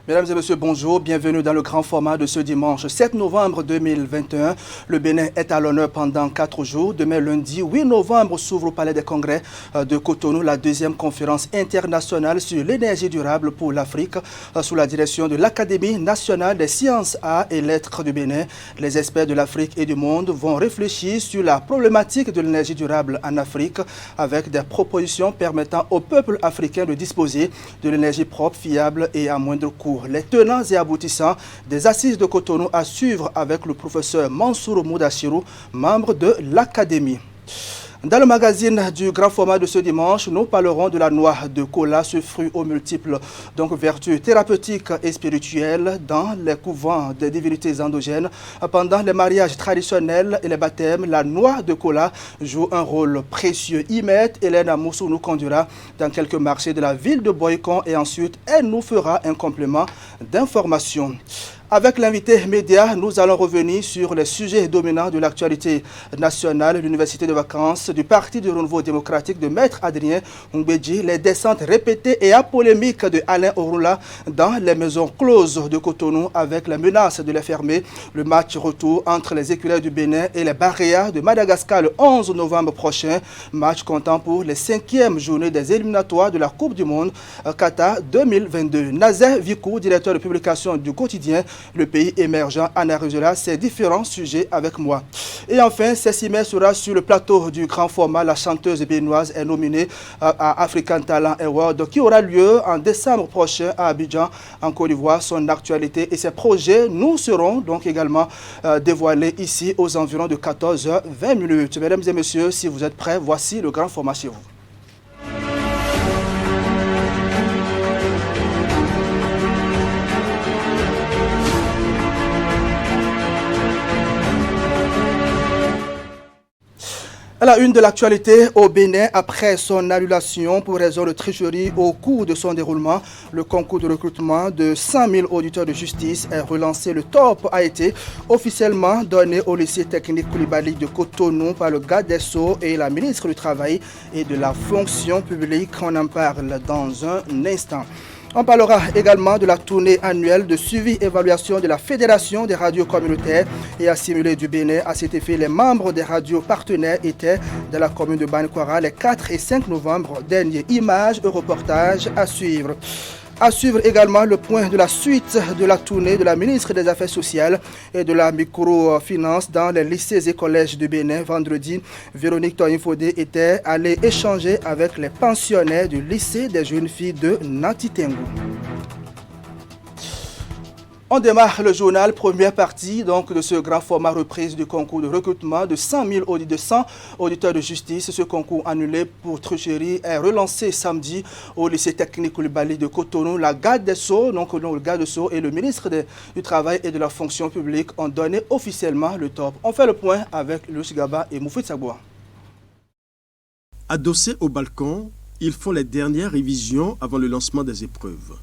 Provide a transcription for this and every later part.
Mesdames et messieurs, bonjour. Bienvenue dans le grand format de ce dimanche 7 novembre 2021. Le Bénin est à l'honneur pendant 4 jours. Demain, lundi 8 novembre, s'ouvre au Palais des Congrès de Cotonou la deuxième conférence internationale sur l'énergie durable pour l'Afrique sous la direction de l'Académie nationale des sciences, arts et lettres du Bénin. Les experts de l'Afrique et du monde vont réfléchir sur la problématique de l'énergie durable en Afrique avec des propositions permettant au peuple africain de disposer de l'énergie propre, fiable et à moindre coût. Les tenants et aboutissants des assises de Cotonou à suivre avec le professeur Mansour Moudachirou, membre de l'Académie. Dans le magazine du grand format de ce dimanche, nous parlerons de la noix de cola, ce fruit aux multiples vertus thérapeutiques et spirituelles dans les couvents des divinités endogènes. Pendant les mariages traditionnels et les baptêmes, la noix de cola joue un rôle précieux. Imet Hélène Amoussou nous conduira dans quelques marchés de la ville de Boycon et ensuite elle nous fera un complément d'information. Avec l'invité média, nous allons revenir sur les sujets dominants de l'actualité nationale, l'université de vacances du Parti du renouveau démocratique de Maître Adrien Mbedji, les descentes répétées et apolémiques de Alain Orula dans les maisons closes de Cotonou avec la menace de les fermer, le match retour entre les écureuils du Bénin et les Baréas de Madagascar le 11 novembre prochain, match comptant pour les 5e journées des éliminatoires de la Coupe du Monde Qatar 2022. Nazer Vikou, directeur de publication du quotidien Le Pays émergent, analysera ces différents sujets avec moi. Et enfin, Cécile sera sur le plateau du grand format. La chanteuse béninoise est nominée à African Talent Award qui aura lieu en décembre prochain à Abidjan, en Côte d'Ivoire. Son actualité et ses projets nous seront donc également dévoilés ici aux environs de 14h20. Mesdames et messieurs, si vous êtes prêts, voici le grand format chez vous. À la une de l'actualité au Bénin, après son annulation pour raison de tricherie au cours de son déroulement, le concours de recrutement de 100 000 auditeurs de justice est relancé. Le top a été officiellement donné au lycée technique Koulibaly de Cotonou par le garde des Sceaux et la ministre du Travail et de la fonction publique. On en parle dans un instant. On parlera également de la tournée annuelle de suivi-évaluation de la Fédération des radios communautaires et assimilées du Bénin. À cet effet, les membres des radios partenaires étaient dans la commune de Banikwara les 4 et 5 novembre dernier. Images et reportages à suivre. À suivre également le point de la suite de la tournée de la ministre des Affaires sociales et de la microfinance dans les lycées et collèges de Bénin. Vendredi, Véronique Toyin-Fodé était allée échanger avec les pensionnaires du lycée des jeunes filles de Natitengu. On démarre le journal, première partie donc, de ce grand format reprise du concours de recrutement de 100 auditeurs de justice. Ce concours annulé pour tricherie est relancé samedi au lycée technique Koulibaly de Cotonou. La garde des Sceaux, donc le garde des Sceaux et le ministre du Travail et de la fonction publique ont donné officiellement le top. On fait le point avec Louis Gaba et Moufid Sagboua. Adossés au balcon, ils font les dernières révisions avant le lancement des épreuves.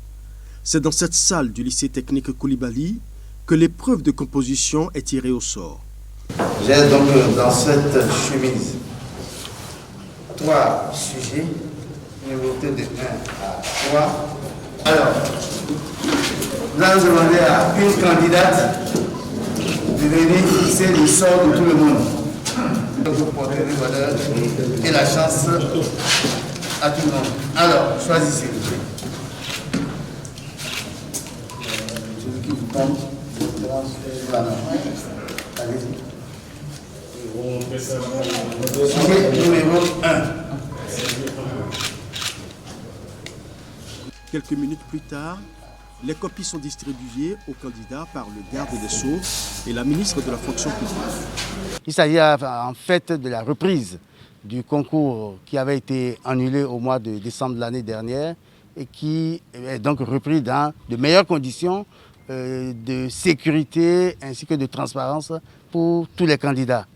C'est dans cette salle du lycée technique Koulibaly que l'épreuve de composition est tirée au sort. J'ai donc dans cette chemise 3 sujets numérotés de 1 à 3. Alors, nous allons demander à une candidate de venir fixer le sort de tout le monde. Vous porterez valeur et la chance à tout le monde. Alors, choisissez. Numéro 1. Quelques minutes plus tard, les copies sont distribuées aux candidats par le garde des Sceaux et la ministre de la fonction publique. Il s'agit en fait de la reprise du concours qui avait été annulé au mois de décembre de l'année dernière et qui est donc repris dans de meilleures conditions de sécurité ainsi que de transparence pour tous les candidats.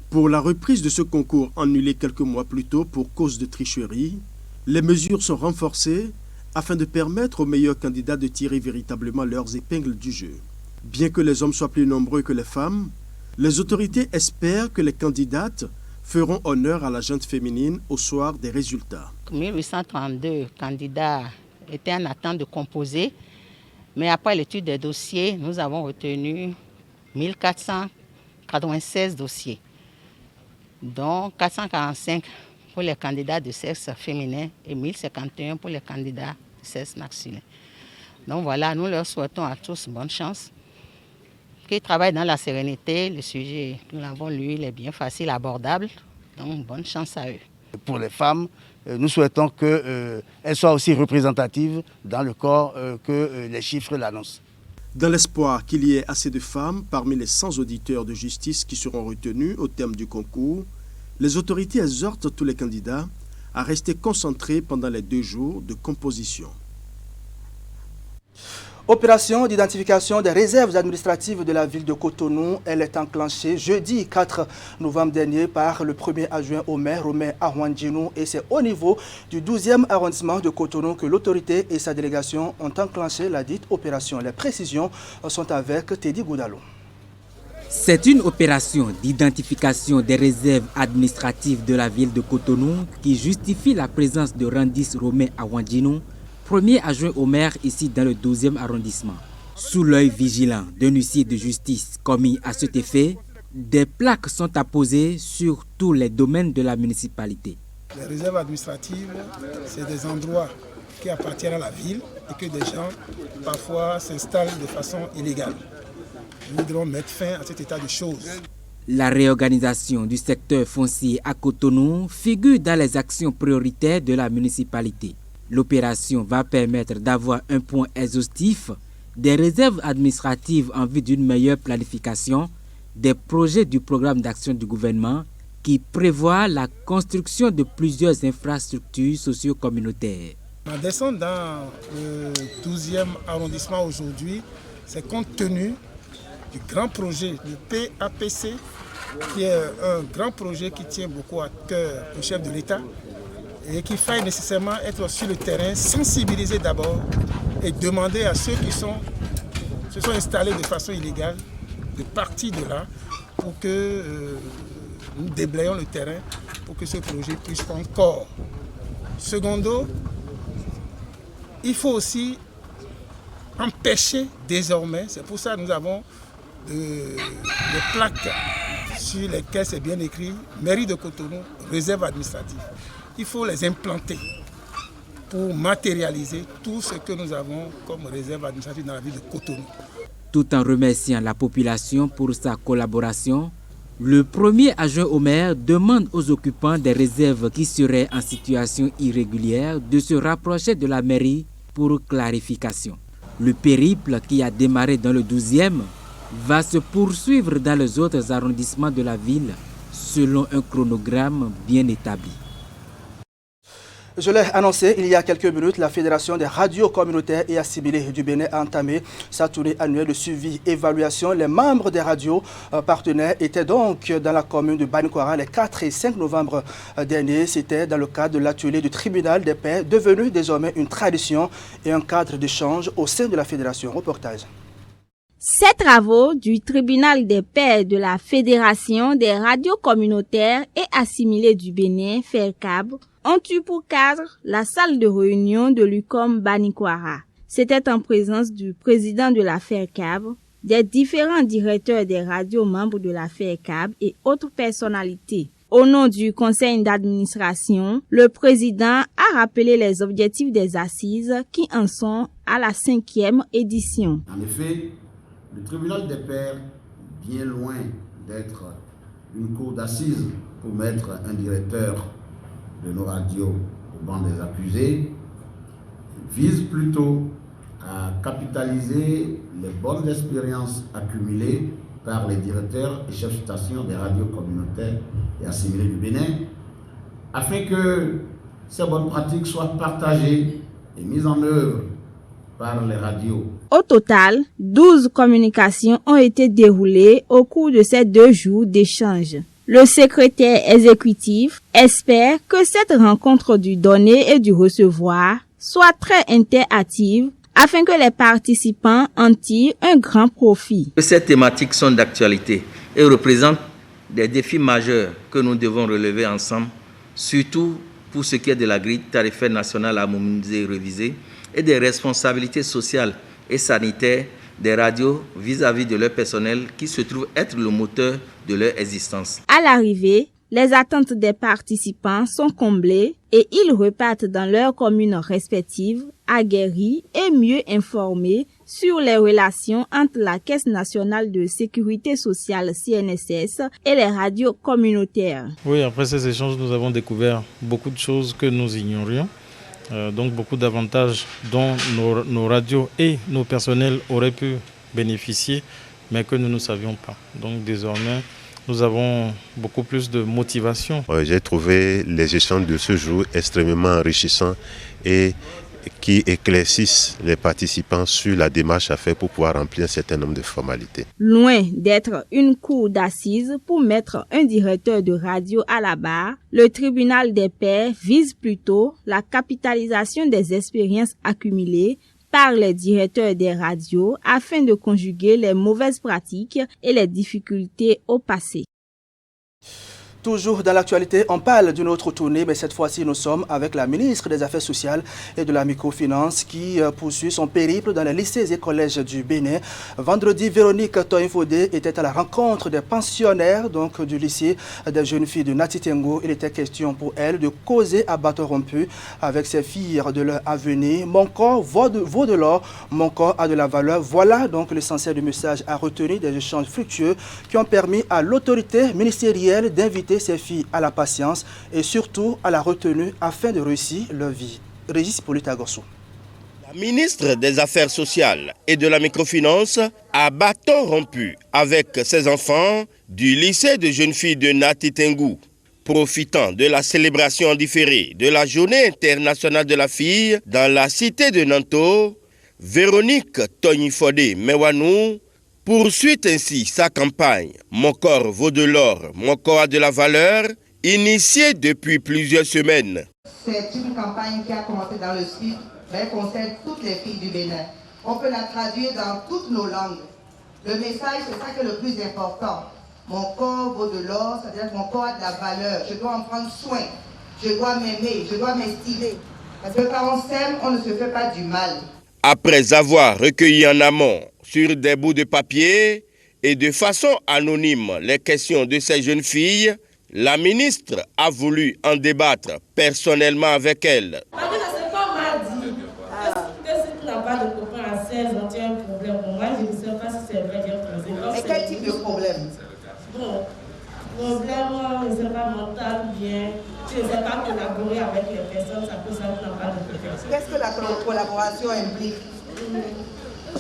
Pour la reprise de ce concours annulé quelques mois plus tôt pour cause de tricherie, les mesures sont renforcées afin de permettre aux meilleurs candidats de tirer véritablement leurs épingles du jeu. Bien que les hommes soient plus nombreux que les femmes, les autorités espèrent que les candidates feront honneur à la gente féminine au soir des résultats. 1832 candidats étaient en attente de composer Mais après l'étude des dossiers, nous avons retenu 1496 dossiers, dont 445 pour les candidats de sexe féminin et 1051 pour les candidats de sexe masculin. Donc voilà, nous leur souhaitons à tous bonne chance, qu'ils travaillent dans la sérénité. Le sujet, nous l'avons lu, il est bien facile, abordable, donc bonne chance à eux. Pour les femmes, nous souhaitons qu'elles soient aussi représentatives dans le corps que les chiffres l'annoncent. Dans l'espoir qu'il y ait assez de femmes parmi les 100 auditeurs de justice qui seront retenus au terme du concours, les autorités exhortent tous les candidats à rester concentrés pendant les 2 jours de composition. Opération d'identification des réserves administratives de la ville de Cotonou. Elle est enclenchée jeudi 4 novembre dernier par le premier adjoint au maire, Romain Ahouandjinou, et c'est au niveau du 12e arrondissement de Cotonou que l'autorité et sa délégation ont enclenché la dite opération. Les précisions sont avec Teddy Goudalou. C'est une opération d'identification des réserves administratives de la ville de Cotonou qui justifie la présence de Randis Romain Ahouandjinou, premier adjoint au maire ici dans le 12e arrondissement. Sous l'œil vigilant d'un huissier de justice commis à cet effet, des plaques sont apposées sur tous les domaines de la municipalité. Les réserves administratives, c'est des endroits qui appartiennent à la ville et que des gens parfois s'installent de façon illégale. Nous devons mettre fin à cet état de choses. La réorganisation du secteur foncier à Cotonou figure dans les actions prioritaires de la municipalité. L'opération va permettre d'avoir un point exhaustif des réserves administratives en vue d'une meilleure planification des projets du programme d'action du gouvernement qui prévoit la construction de plusieurs infrastructures socio-communautaires. Ma descente dans le 12e arrondissement aujourd'hui, c'est compte tenu du grand projet du PAPC, qui est un grand projet qui tient beaucoup à cœur au chef de l'État, et qu'il faille nécessairement être sur le terrain, sensibiliser d'abord et demander à ceux qui se sont installés de façon illégale de partir de là pour que nous déblayons le terrain pour que ce projet puisse prendre corps. Secondo, il faut aussi empêcher désormais, c'est pour ça que nous avons des plaques sur lesquelles c'est bien écrit mairie de Cotonou, réserve administrative. Il faut les implanter pour matérialiser tout ce que nous avons comme réserve administrative dans la ville de Cotonou. Tout en remerciant la population pour sa collaboration, le premier adjoint au maire demande aux occupants des réserves qui seraient en situation irrégulière de se rapprocher de la mairie pour clarification. Le périple qui a démarré dans le 12e va se poursuivre dans les autres arrondissements de la ville selon un chronogramme bien établi. Je l'ai annoncé il y a quelques minutes, la Fédération des radios communautaires et assimilées du Bénin a entamé sa tournée annuelle de suivi-évaluation. Les membres des radios partenaires étaient donc dans la commune de Banikwara les 4 et 5 novembre dernier. C'était dans le cadre de l'atelier du tribunal des pairs, devenu désormais une tradition et un cadre d'échange au sein de la Fédération. Reportage. Ces travaux du tribunal des pairs de la Fédération des radios communautaires et assimilées du Bénin, FERCAB, ont eu pour cadre la salle de réunion de l'UQOM Banikwara. C'était en présence du président de la FERCAB, des différents directeurs des radios membres de la FERCAB et autres personnalités. Au nom du conseil d'administration, le président a rappelé les objectifs des assises qui en sont à la 5e édition. En effet, le tribunal des pairs, bien loin d'être une cour d'assises pour mettre un directeur de nos radios au banc des accusés, vise plutôt à capitaliser les bonnes expériences accumulées par les directeurs et chefs de station des radios communautaires et assimilées du Bénin, afin que ces bonnes pratiques soient partagées et mises en œuvre par les radios. Au total, 12 communications ont été déroulées au cours de ces 2 jours d'échange. Le secrétaire exécutif espère que cette rencontre du donner et du recevoir soit très interactive afin que les participants en tirent un grand profit. Ces thématiques sont d'actualité et représentent des défis majeurs que nous devons relever ensemble, surtout pour ce qui est de la grille tarifaire nationale harmonisée et révisée et des responsabilités sociales et sanitaire des radios vis-à-vis de leur personnel qui se trouve être le moteur de leur existence. À l'arrivée, les attentes des participants sont comblées et ils repartent dans leurs communes respectives, aguerris et mieux informés sur les relations entre la Caisse nationale de sécurité sociale CNSS et les radios communautaires. Oui, après ces échanges, nous avons découvert beaucoup de choses que nous ignorions. Donc beaucoup d'avantages dont nos radios et nos personnels auraient pu bénéficier, mais que nous ne savions pas. Donc désormais, nous avons beaucoup plus de motivation. J'ai trouvé les échanges de ce jour extrêmement enrichissants et qui éclaircissent les participants sur la démarche à faire pour pouvoir remplir un certain nombre de formalités. Loin d'être une cour d'assises pour mettre un directeur de radio à la barre, le tribunal des pairs vise plutôt la capitalisation des expériences accumulées par les directeurs des radios afin de conjuguer les mauvaises pratiques et les difficultés au passé. Toujours dans l'actualité, on parle d'une autre tournée, mais cette fois-ci, nous sommes avec la ministre des Affaires sociales et de la microfinance qui poursuit son périple dans les lycées et collèges du Bénin. Vendredi, Véronique Toyin-Fodé était à la rencontre des pensionnaires du lycée des jeunes filles de Nati Tengu. Il était question pour elle de causer à bâton rompu avec ses filles de leur avenir. Mon corps vaut de l'or, mon corps a de la valeur. Voilà donc l'essentiel du message à retenir des échanges fructueux qui ont permis à l'autorité ministérielle d'inviter ces filles à la patience et surtout à la retenue afin de réussir leur vie. Régis Politagosso. La ministre des Affaires sociales et de la microfinance a bâton rompu avec ses enfants du lycée de jeunes filles de Nati Tengu. Profitant de la célébration en différé de la Journée internationale de la fille dans la cité de Nanto, Véronique Toyin-Fodé Mewanou poursuit ainsi sa campagne « Mon corps vaut de l'or, mon corps a de la valeur » initiée depuis plusieurs semaines. C'est une campagne qui a commencé dans le sud, mais elle concerne toutes les filles du Bénin. On peut la traduire dans toutes nos langues. Le message, c'est ça qui est le plus important. Mon corps vaut de l'or, c'est-à-dire que mon corps a de la valeur. Je dois en prendre soin. Je dois m'aimer, je dois m'estimer. Parce que quand on s'aime, on ne se fait pas du mal. Après avoir recueilli en amont sur des bouts de papier et de façon anonyme les questions de ces jeunes filles, la ministre a voulu en débattre personnellement avec elles. Parce que c'est comme m'a dit, que si tu n'as pas de copain à 16 ans, tu as un problème. Pour moi, je ne sais pas si c'est vrai, j'ai posé. Mais quel type de problème? Bon, problème, je ne sais pas, mental ou bien, tu ne sais pas collaborer avec les personnes, ça peut ça, tu n'as pas de copain. Qu'est-ce que la collaboration implique?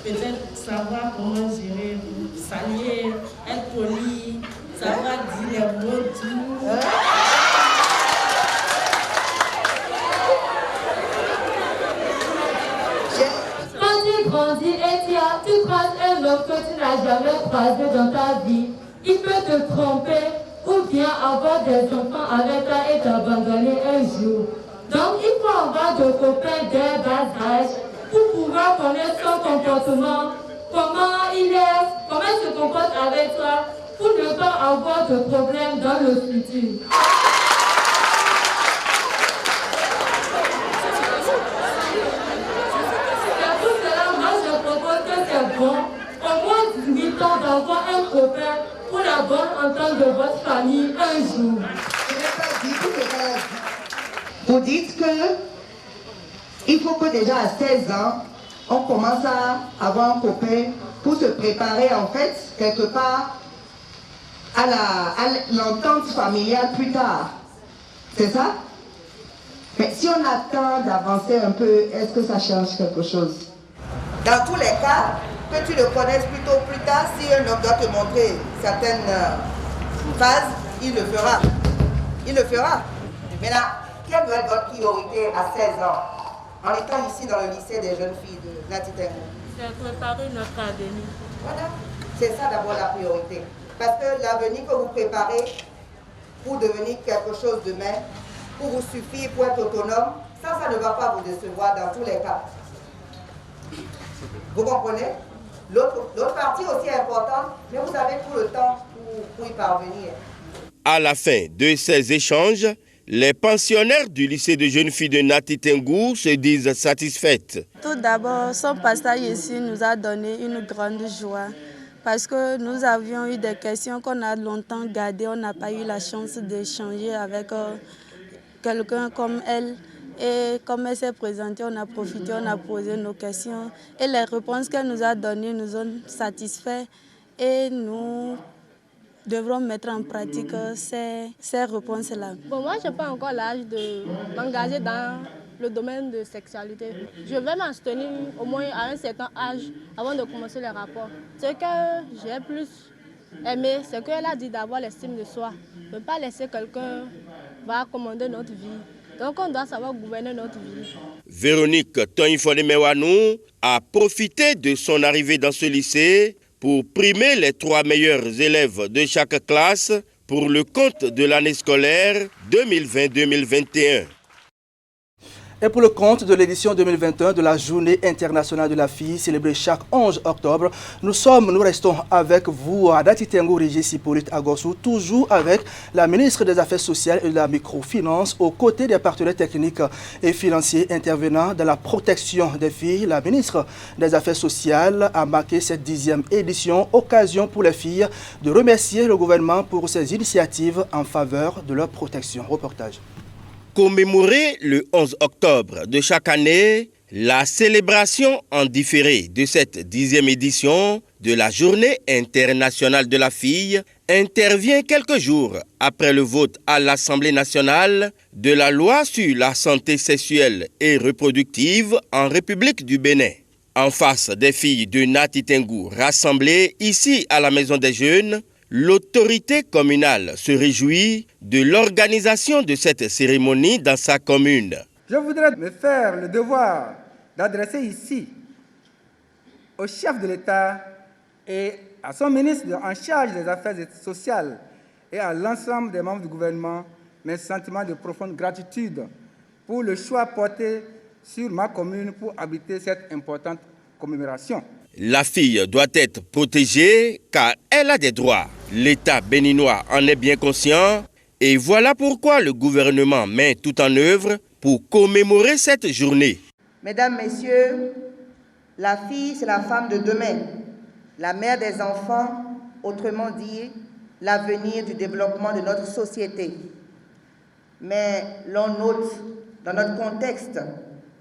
Peut-être savoir comment gérer, saluer, être poli, savoir dire les mots doux. Quand tu grandis et tu croises un homme que tu n'as jamais croisé dans ta vie, il peut te tromper ou bien avoir des enfants avec toi et t'abandonner un jour. Donc il faut avoir des copains dès bas âge pour pouvoir connaître son comportement, comment il est, comment il se comporte avec toi, pour ne pas avoir de problème dans le futur. C'est pour cela, moi je propose que c'est bon, au moins 18 ans d'avoir un copain pour la bonne entente de votre famille un jour. Je n'ai pas dit tout ce qu'elle a dit. Vous dites que il faut que déjà à 16 ans, on commence à avoir un copain pour se préparer en fait quelque part à l'entente familiale plus tard. C'est ça? Mais si on attend d'avancer un peu, est-ce que ça change quelque chose? Dans tous les cas, que tu le connaisses plutôt plus tard, si un homme doit te montrer certaines phases, il le fera. Il le fera. Maintenant, quelle doit être votre priorité à 16 ans? En étant ici dans le lycée des jeunes filles de Nati Tengu. C'est préparer notre avenir. Voilà, c'est ça d'abord la priorité. Parce que l'avenir que vous préparez pour devenir quelque chose demain, pour vous suffire, pour être autonome, ça ne va pas vous décevoir dans tous les cas. Vous comprenez? L'autre partie aussi est importante, mais vous avez tout le temps pour y parvenir. À la fin de ces échanges, Les pensionnaires du lycée de jeunes filles de Nati Tengu se disent satisfaites. Tout d'abord, son passage ici nous a donné une grande joie parce que nous avions eu des questions qu'on a longtemps gardées. On n'a pas eu la chance d'échanger avec quelqu'un comme elle. Et comme elle s'est présentée, on a profité, on a posé nos questions. Et les réponses qu'elle nous a données nous ont satisfaits. Et nous devrons mettre en pratique ces réponses-là. Bon, moi, je n'ai pas encore l'âge de m'engager dans le domaine de sexualité. Je vais m'abstenir au moins à un certain âge avant de commencer les rapports. Ce que j'ai plus aimé, c'est qu'elle a dit d'avoir l'estime de soi. Ne pas laisser quelqu'un va commander notre vie. Donc on doit savoir gouverner notre vie. Véronique Tonifone-Mewanou a profité de son arrivée dans ce lycée pour primer les 3 meilleurs élèves de chaque classe pour le compte de l'année scolaire 2020-2021. Et pour le compte de l'édition 2021 de la Journée internationale de la fille, célébrée chaque 11 octobre, nous restons avec vous à Nati Tengu, Régis Hippolyte Agossou, toujours avec la ministre des Affaires sociales et de la microfinance, aux côtés des partenaires techniques et financiers intervenant dans la protection des filles. La ministre des Affaires sociales a marqué cette 10e édition, occasion pour les filles de remercier le gouvernement pour ses initiatives en faveur de leur protection. Reportage. Commémorer le 11 octobre de chaque année, la célébration en différé de cette 10e édition de la Journée internationale de la fille intervient quelques jours après le vote à l'Assemblée nationale de la loi sur la santé sexuelle et reproductive en République du Bénin. En face des filles de Nati Tengu rassemblées ici à la Maison des Jeunes, l'autorité communale se réjouit de l'organisation de cette cérémonie dans sa commune. Je voudrais me faire le devoir d'adresser ici au chef de l'État et à son ministre en charge des Affaires sociales et à l'ensemble des membres du gouvernement mes sentiments de profonde gratitude pour le choix porté sur ma commune pour abriter cette importante commémoration. La fille doit être protégée car elle a des droits. L'État béninois en est bien conscient et voilà pourquoi le gouvernement met tout en œuvre pour commémorer cette journée. Mesdames, Messieurs, la fille, c'est la femme de demain, la mère des enfants, autrement dit, l'avenir du développement de notre société. Mais l'on note dans notre contexte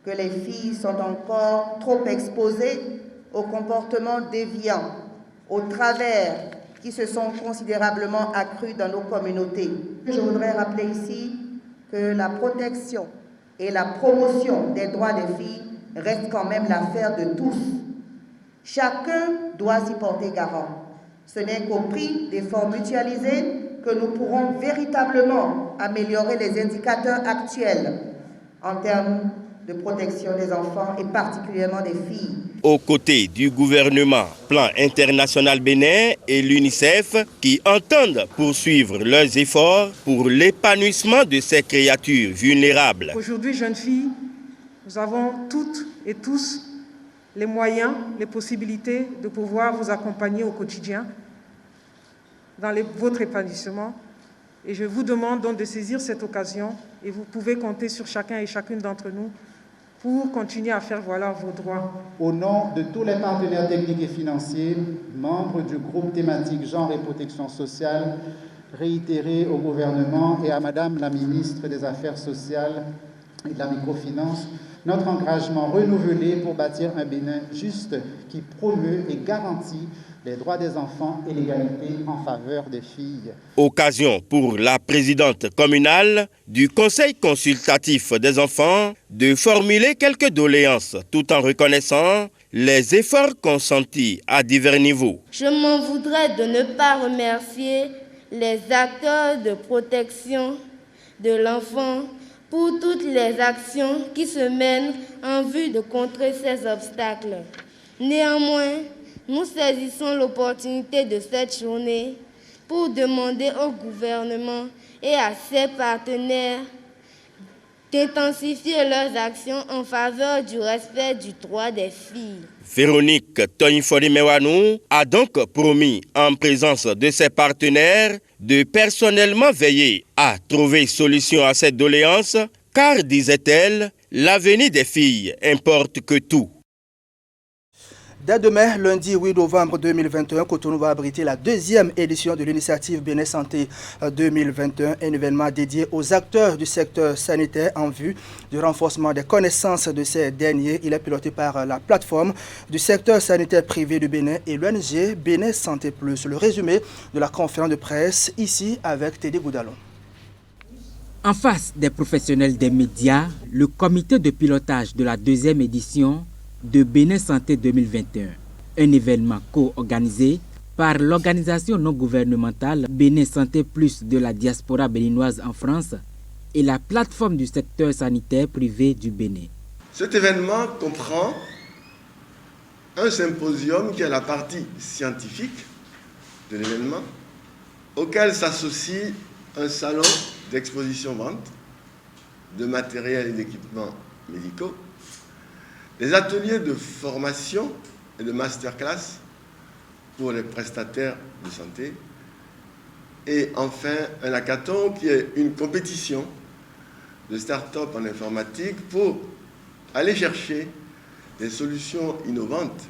que les filles sont encore trop exposées aux comportements déviants, aux travers qui se sont considérablement accrus dans nos communautés. Je voudrais rappeler ici que la protection et la promotion des droits des filles restent quand même l'affaire de tous. Chacun doit s'y porter garant. Ce n'est qu'au prix d'efforts mutualisés que nous pourrons véritablement améliorer les indicateurs actuels en termes de protection des enfants et particulièrement des filles. Aux côtés du gouvernement, Plan International Bénin et l'UNICEF qui entendent poursuivre leurs efforts pour l'épanouissement de ces créatures vulnérables. Aujourd'hui, jeunes filles, nous avons toutes et tous les moyens, les possibilités de pouvoir vous accompagner au quotidien dans votre épanouissement. Et je vous demande donc de saisir cette occasion et vous pouvez compter sur chacun et chacune d'entre nous pour continuer à faire valoir vos droits. Au nom de tous les partenaires techniques et financiers, membres du groupe thématique Genre et Protection sociale, réitérer au gouvernement et à Madame la ministre des Affaires sociales et de la microfinance notre engagement renouvelé pour bâtir un Bénin juste qui promeut et garantit les droits des enfants et l'égalité en faveur des filles. Occasion pour la présidente communale du Conseil consultatif des enfants de formuler quelques doléances tout en reconnaissant les efforts consentis à divers niveaux. Je m'en voudrais de ne pas remercier les acteurs de protection de l'enfant pour toutes les actions qui se mènent en vue de contrer ces obstacles. Néanmoins, nous saisissons l'opportunité de cette journée pour demander au gouvernement et à ses partenaires d'intensifier leurs actions en faveur du respect du droit des filles. Véronique Toynfori-Mewanou a donc promis, en présence de ses partenaires, de personnellement veiller à trouver solution à cette doléance, car, disait-elle, l'avenir des filles importe que tout. Dès demain, lundi 8 novembre 2021, Cotonou va abriter la deuxième édition de l'initiative Bénin Santé 2021, un événement dédié aux acteurs du secteur sanitaire en vue du renforcement des connaissances de ces derniers. Il est piloté par la plateforme du secteur sanitaire privé du Bénin et l'ONG Bénin Santé Plus. Le résumé de la conférence de presse ici avec Teddy Goudalon. En face des professionnels des médias, le comité de pilotage de la deuxième édition de Bénin Santé 2021, un événement co-organisé par l'organisation non gouvernementale Bénin Santé Plus de la diaspora béninoise en France et la plateforme du secteur sanitaire privé du Bénin. Cet événement comprend un symposium qui est la partie scientifique de l'événement, auquel s'associe un salon d'exposition-vente de matériel et d'équipements médicaux, des ateliers de formation et de masterclass pour les prestataires de santé. Et enfin, un hackathon qui est une compétition de start-up en informatique pour aller chercher des solutions innovantes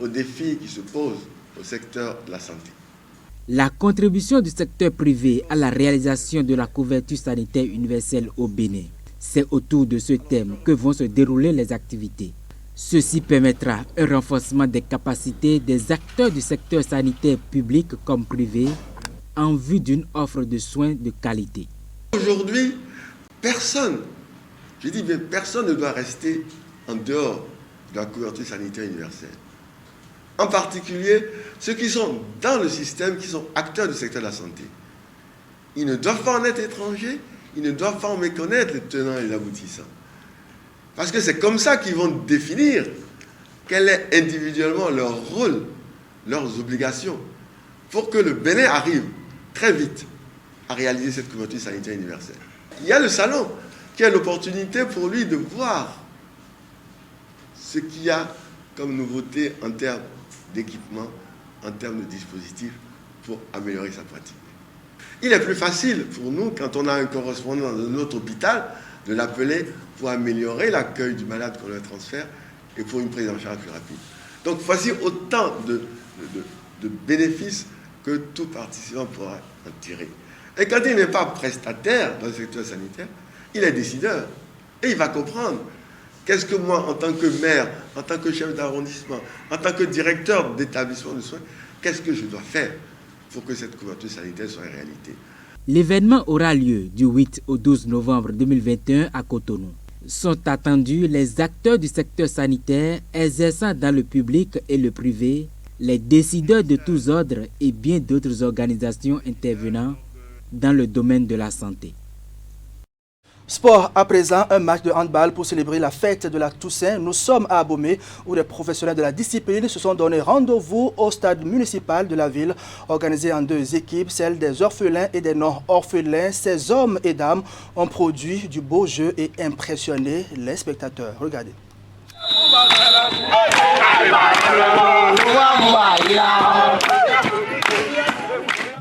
aux défis qui se posent au secteur de la santé. La contribution du secteur privé à la réalisation de la couverture sanitaire universelle au Bénin. C'est autour de ce thème que vont se dérouler les activités. Ceci permettra un renforcement des capacités des acteurs du secteur sanitaire public comme privé en vue d'une offre de soins de qualité. Aujourd'hui, personne ne doit rester en dehors de la couverture sanitaire universelle. En particulier, ceux qui sont dans le système, qui sont acteurs du secteur de la santé. Ils ne doivent pas en être étrangers. Ils ne doivent pas en méconnaître les tenants et les aboutissants. Parce que c'est comme ça qu'ils vont définir quel est individuellement leur rôle, leurs obligations, pour que le Bénin arrive très vite à réaliser cette couverture sanitaire universelle. Il y a le salon qui est l'opportunité pour lui de voir ce qu'il y a comme nouveauté en termes d'équipement, en termes de dispositifs pour améliorer sa pratique. Il est plus facile pour nous, quand on a un correspondant dans notre hôpital, de l'appeler pour améliorer l'accueil du malade qu'on le transfère et pour une prise en charge plus rapide. Donc voici autant de bénéfices que tout participant pourra en tirer. Et quand il n'est pas prestataire dans le secteur sanitaire, il est décideur. Et il va comprendre qu'est-ce que moi, en tant que maire, en tant que chef d'arrondissement, en tant que directeur d'établissement de soins, qu'est-ce que je dois faire pour que cette couverture sanitaire soit une réalité. L'événement aura lieu du 8 au 12 novembre 2021 à Cotonou. Sont attendus les acteurs du secteur sanitaire exerçant dans le public et le privé, les décideurs de tous ordres et bien d'autres organisations intervenant dans le domaine de la santé. Sport à présent, un match de handball pour célébrer la fête de la Toussaint. Nous sommes à Abomey où les professionnels de la discipline se sont donné rendez-vous au stade municipal de la ville, organisé en deux équipes, celle des orphelins et des non-orphelins. Ces hommes et dames ont produit du beau jeu et impressionné les spectateurs. Regardez.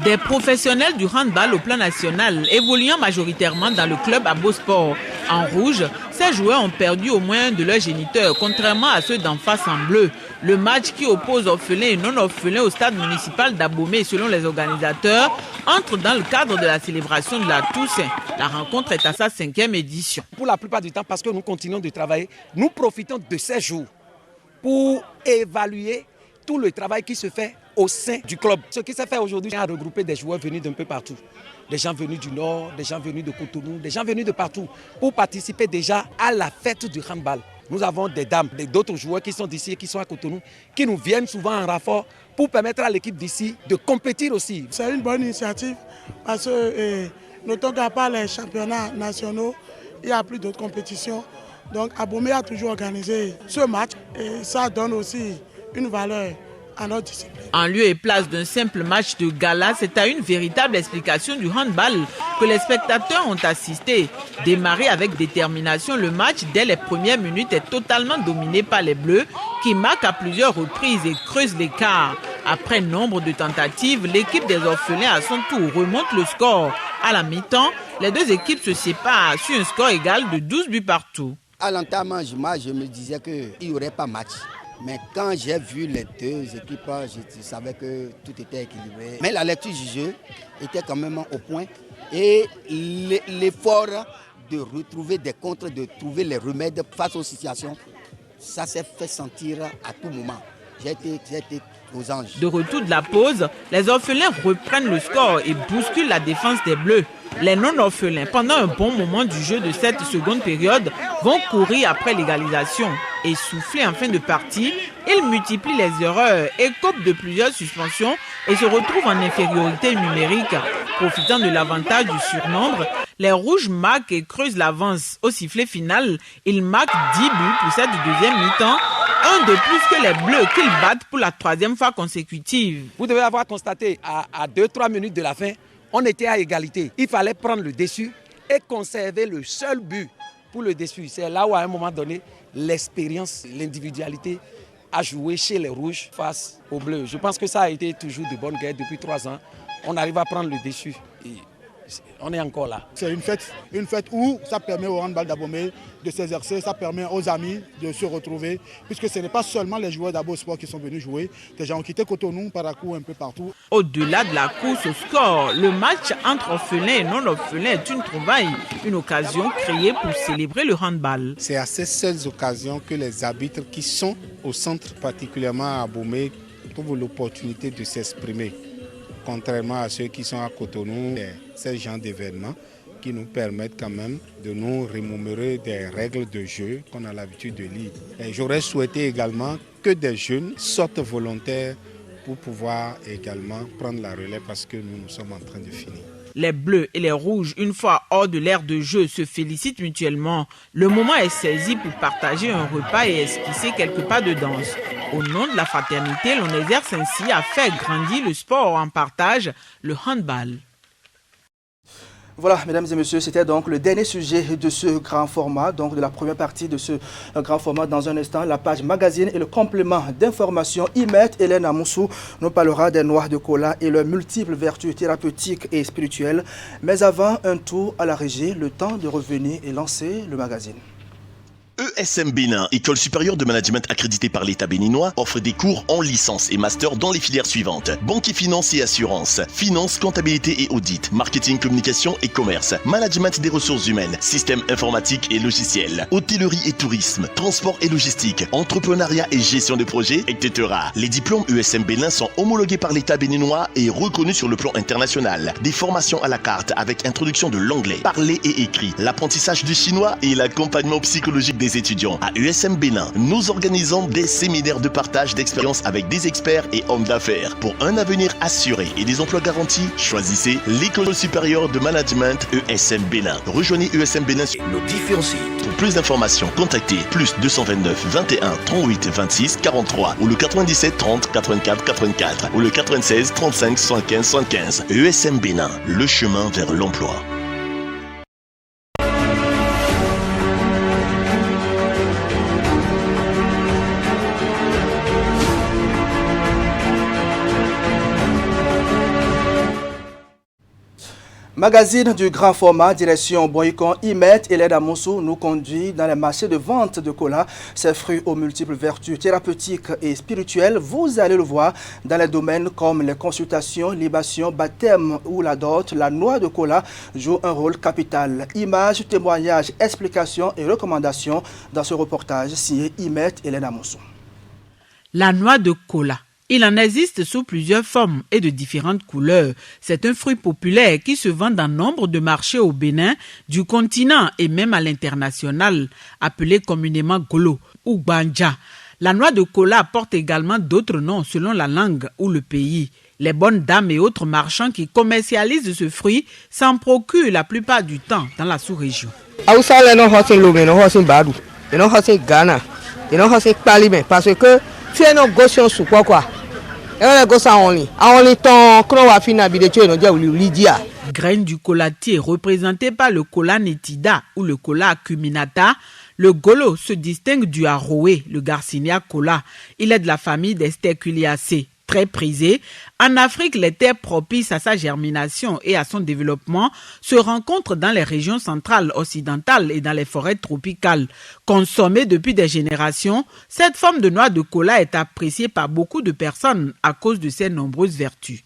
Des professionnels du handball au plan national, évoluant majoritairement dans le club Abosport. En rouge, ces joueurs ont perdu au moins de leur géniteur, contrairement à ceux d'en face en bleu. Le match qui oppose orphelins et non-orphelins au stade municipal d'Abomey, selon les organisateurs, entre dans le cadre de la célébration de la Toussaint. La rencontre est à sa 5e édition. Pour la plupart du temps, parce que nous continuons de travailler, nous profitons de ces jours pour évaluer tout le travail qui se fait au sein du club. Ce qui s'est fait aujourd'hui, c'est regrouper des joueurs venus d'un peu partout. Des gens venus du Nord, des gens venus de Cotonou, des gens venus de partout pour participer déjà à la fête du handball. Nous avons des dames, d'autres joueurs qui sont d'ici et qui sont à Cotonou, qui nous viennent souvent en renfort pour permettre à l'équipe d'ici de compétir aussi. C'est une bonne initiative parce que notons qu'à part les championnats nationaux, il n'y a plus d'autres compétitions. Donc Abomey a toujours organisé ce match et ça donne aussi une valeur à notre discipline. En lieu et place d'un simple match de gala, c'est à une véritable explication du handball que les spectateurs ont assisté. Démarré avec détermination, le match, dès les premières minutes, est totalement dominé par les Bleus qui marquent à plusieurs reprises et creusent l'écart. Après nombre de tentatives, l'équipe des orphelins à son tour remonte le score. À la mi-temps, les deux équipes se séparent sur un score égal de 12 buts partout. À l'entame du match, je me disais qu'il n'y aurait pas match. Mais quand j'ai vu les deux équipes, je savais que tout était équilibré. Mais la lecture du jeu était quand même au point. Et l'effort de retrouver des contres, de trouver les remèdes face aux situations, ça s'est fait sentir à tout moment. J'ai été aux anges. De retour de la pause, les orphelins reprennent le score et bousculent la défense des Bleus. Les non-orphelins, pendant un bon moment du jeu de cette seconde période, vont courir après l'égalisation. Essoufflés en fin de partie, ils multiplient les erreurs, écopent de plusieurs suspensions et se retrouvent en infériorité numérique. Profitant de l'avantage du surnombre, les Rouges marquent et creusent l'avance. Au sifflet final, ils marquent 10 buts pour cette deuxième mi-temps, un de plus que les Bleus qu'ils battent pour la troisième fois consécutive. Vous devez avoir constaté à 2-3 minutes de la fin, on était à égalité. Il fallait prendre le dessus et conserver le seul but pour le dessus. C'est là où à un moment donné, l'expérience, l'individualité a joué chez les Rouges face aux Bleus. Je pense que ça a été toujours de bonne guerre depuis 3 ans. On arrive à prendre le dessus. Et on est encore là. C'est une fête où ça permet au handball d'Abomey de s'exercer, ça permet aux amis de se retrouver, puisque ce n'est pas seulement les joueurs d'Abo Sport qui sont venus jouer, des gens ont quitté Cotonou, Parakou, un peu partout. Au-delà de la course au score, le match entre orphelins et non-orphelins est une trouvaille, une occasion créée pour célébrer le handball. C'est à ces seules occasions que les arbitres qui sont au centre, particulièrement à Abomey, trouvent l'opportunité de s'exprimer. Contrairement à ceux qui sont à Cotonou, ces genres d'événements qui nous permettent quand même de nous remémorer des règles de jeu qu'on a l'habitude de lire. J'aurais souhaité également que des jeunes sortent volontaires pour pouvoir également prendre la relève parce que nous sommes en train de finir. Les Bleus et les Rouges, une fois hors de l'aire de jeu, se félicitent mutuellement. Le moment est saisi pour partager un repas et esquisser quelques pas de danse. Au nom de la fraternité, l'on exerce ainsi à faire grandir le sport en partage, le handball. Voilà, mesdames et messieurs, c'était donc le dernier sujet de ce grand format, donc de la première partie de ce grand format. Dans un instant, la page magazine et le complément d'information. Imet Hélène Amoussou nous parlera des noix de cola et leurs multiples vertus thérapeutiques et spirituelles. Mais avant, un tour à la régie, le temps de revenir et lancer le magazine. ESM Bénin, école supérieure de management accréditée par l'État béninois, offre des cours en licence et master dans les filières suivantes: banque et finance et assurance, finance, comptabilité et audit, marketing, communication et commerce, management des ressources humaines, système informatique et logiciel, hôtellerie et tourisme, transport et logistique, entrepreneuriat et gestion de projets, etc. Les diplômes ESM Bénin sont homologués par l'État béninois et reconnus sur le plan international. Des formations à la carte avec introduction de l'anglais, parlé et écrit, l'apprentissage du chinois et l'accompagnement psychologique des étudiants. À ESM Bénin, nous organisons des séminaires de partage d'expériences avec des experts et hommes d'affaires. Pour un avenir assuré et des emplois garantis, choisissez l'école supérieure de management ESM Bénin. Rejoignez ESM Bénin sur nos différents sites. Pour plus d'informations, contactez +229 21 38 26 43 ou le 97 30 84 84 ou le 96 35 75 75. ESM Bénin, le chemin vers l'emploi. Magazine du grand format, direction Boycon, Imet Hélène Amoussou nous conduit dans les marchés de vente de cola. Ces fruits aux multiples vertus thérapeutiques et spirituelles, vous allez le voir dans les domaines comme les consultations, libations, baptême ou la dot. La noix de cola joue un rôle capital. Images, témoignages, explications et recommandations dans ce reportage signé Imet Hélène Amoussou. La noix de cola. Il en existe sous plusieurs formes et de différentes couleurs. C'est un fruit populaire qui se vend dans nombre de marchés au Bénin, du continent et même à l'international, appelé communément golo ou banja. La noix de cola porte également d'autres noms selon la langue ou le pays. Les bonnes dames et autres marchands qui commercialisent ce fruit s'en procurent la plupart du temps dans la sous-région. Parce que tu es une gossion sous quoi. Graine du colatier représenté par le cola netida ou le cola acuminata, le golo se distingue du aroé, le Garcinia cola. Il est de la famille des Sterculiaceae, très prisé. En Afrique, les terres propices à sa germination et à son développement se rencontrent dans les régions centrales, occidentales et dans les forêts tropicales. Consommée depuis des générations, cette forme de noix de cola est appréciée par beaucoup de personnes à cause de ses nombreuses vertus.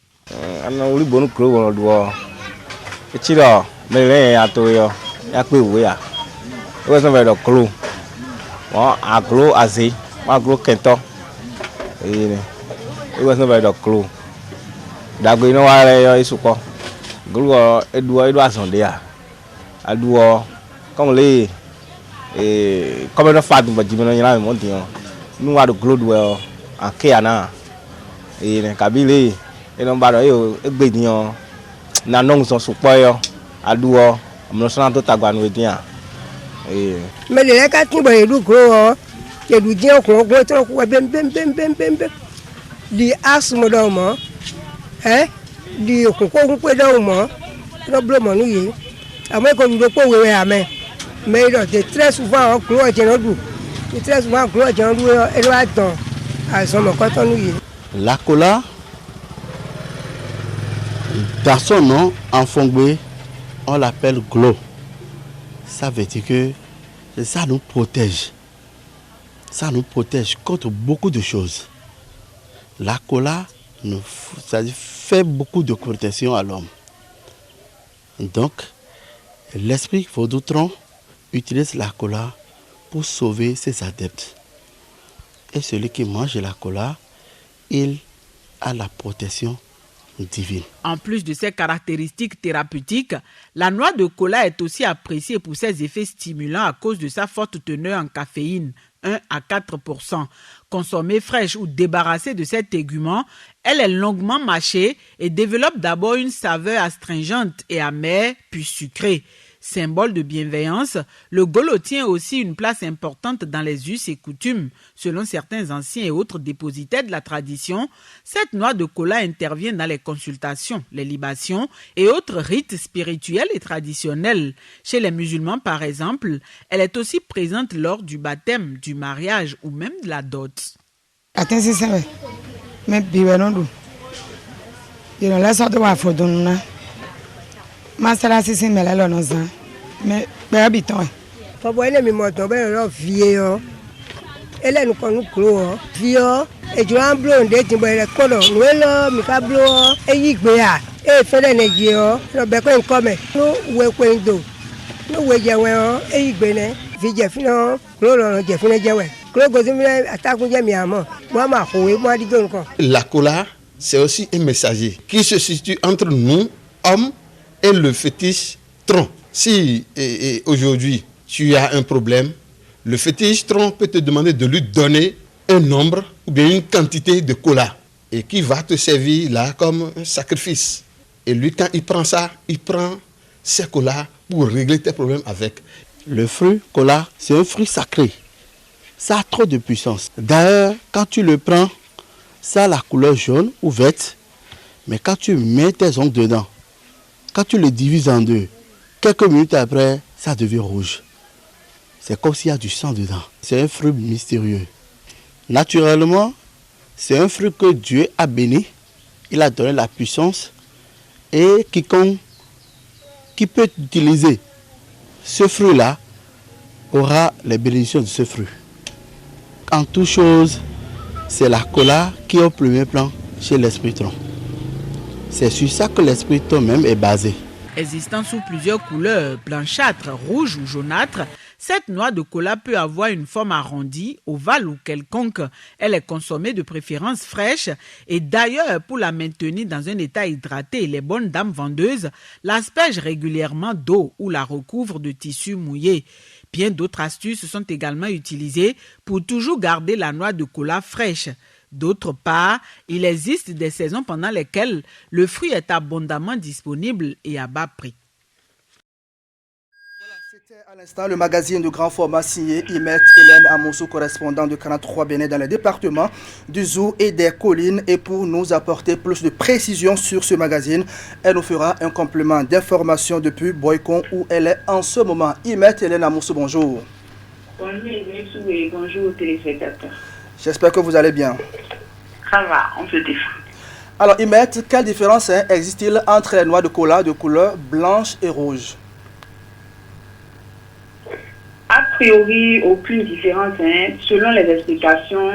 Très souvent, la cola, dans son nom, en fongbe, on l'appelle glo. Ça veut dire que ça nous protège. Ça nous protège contre beaucoup de choses. La cola ça fait beaucoup de protection à l'homme. Donc, l'esprit Vodou-Tron utilise la cola pour sauver ses adeptes. Et celui qui mange la cola, il a la protection divine. En plus de ses caractéristiques thérapeutiques, la noix de cola est aussi appréciée pour ses effets stimulants à cause de sa forte teneur en caféine, 1 à 4%. Consommée fraîche ou débarrassée de cet tégument, elle est longuement mâchée et développe d'abord une saveur astringente et amère, puis sucrée. Symbole de bienveillance, le golo tient aussi une place importante dans les us et coutumes. Selon certains anciens et autres dépositaires de la tradition, cette noix de cola intervient dans les consultations, les libations et autres rites spirituels et traditionnels. Chez les musulmans, par exemple, elle est aussi présente lors du baptême, du mariage ou même de la dot. Masala sisi mele lo no zan me be abitan fo bo ele mi mo ton be ro vie o ele nu kon kro o vie o e jo an blo nde tin bo ele kodo nu lo mi ka blo o e yi gbe a e fele ne ji o no be ko nko me nu we ko ndo nu we je we o e yi gbe ne vi je fino kro lo je fino je we kro go si mi atakun je mi amo mo ma ko we mo adigo nko. La cola, c'est aussi un messager qui se situe entre nous hommes et le fétiche tronc. Si aujourd'hui tu as un problème, le fétiche tronc peut te demander de lui donner un nombre ou bien une quantité de cola et qui va te servir là comme un sacrifice. Et lui, quand il prend ça, il prend ces colas pour régler tes problèmes avec. Le fruit cola, c'est un fruit sacré. Ça a trop de puissance. D'ailleurs, quand tu le prends, ça a la couleur jaune ou verte, mais quand tu mets tes ongles dedans, quand tu le divises en deux, quelques minutes après, ça devient rouge. C'est comme s'il y a du sang dedans. C'est un fruit mystérieux. Naturellement, c'est un fruit que Dieu a béni. Il a donné la puissance. Et quiconque qui peut utiliser ce fruit-là aura les bénédictions de ce fruit. En toute chose, c'est la cola qui est au premier plan chez l'esprit tronc. C'est sur ça que l'esprit tronc même est basé. Existant sous plusieurs couleurs, blanchâtre, rouge ou jaunâtre, cette noix de cola peut avoir une forme arrondie, ovale ou quelconque. Elle est consommée de préférence fraîche et d'ailleurs pour la maintenir dans un état hydraté, les bonnes dames vendeuses l'aspergent régulièrement d'eau ou la recouvrent de tissu mouillé. Bien d'autres astuces sont également utilisées pour toujours garder la noix de cola fraîche. D'autre part, il existe des saisons pendant lesquelles le fruit est abondamment disponible et à bas prix. À l'instant, le magazine de grand format signé Imet Hélène Amoussou, correspondant de 43 Bénin dans les départements du Zou et des Collines. Et pour nous apporter plus de précisions sur ce magazine, elle nous fera un complément d'information depuis Boycon où elle est en ce moment. Imet Hélène Amoussou, bonjour. Bonjour et bonjour aux téléspectateurs. J'espère que vous allez bien. Ça va, on se défend. Alors Imet, quelle différence existe-t-il entre les noix de cola de couleur blanche et rouge? A priori, aucune différence. Selon les explications,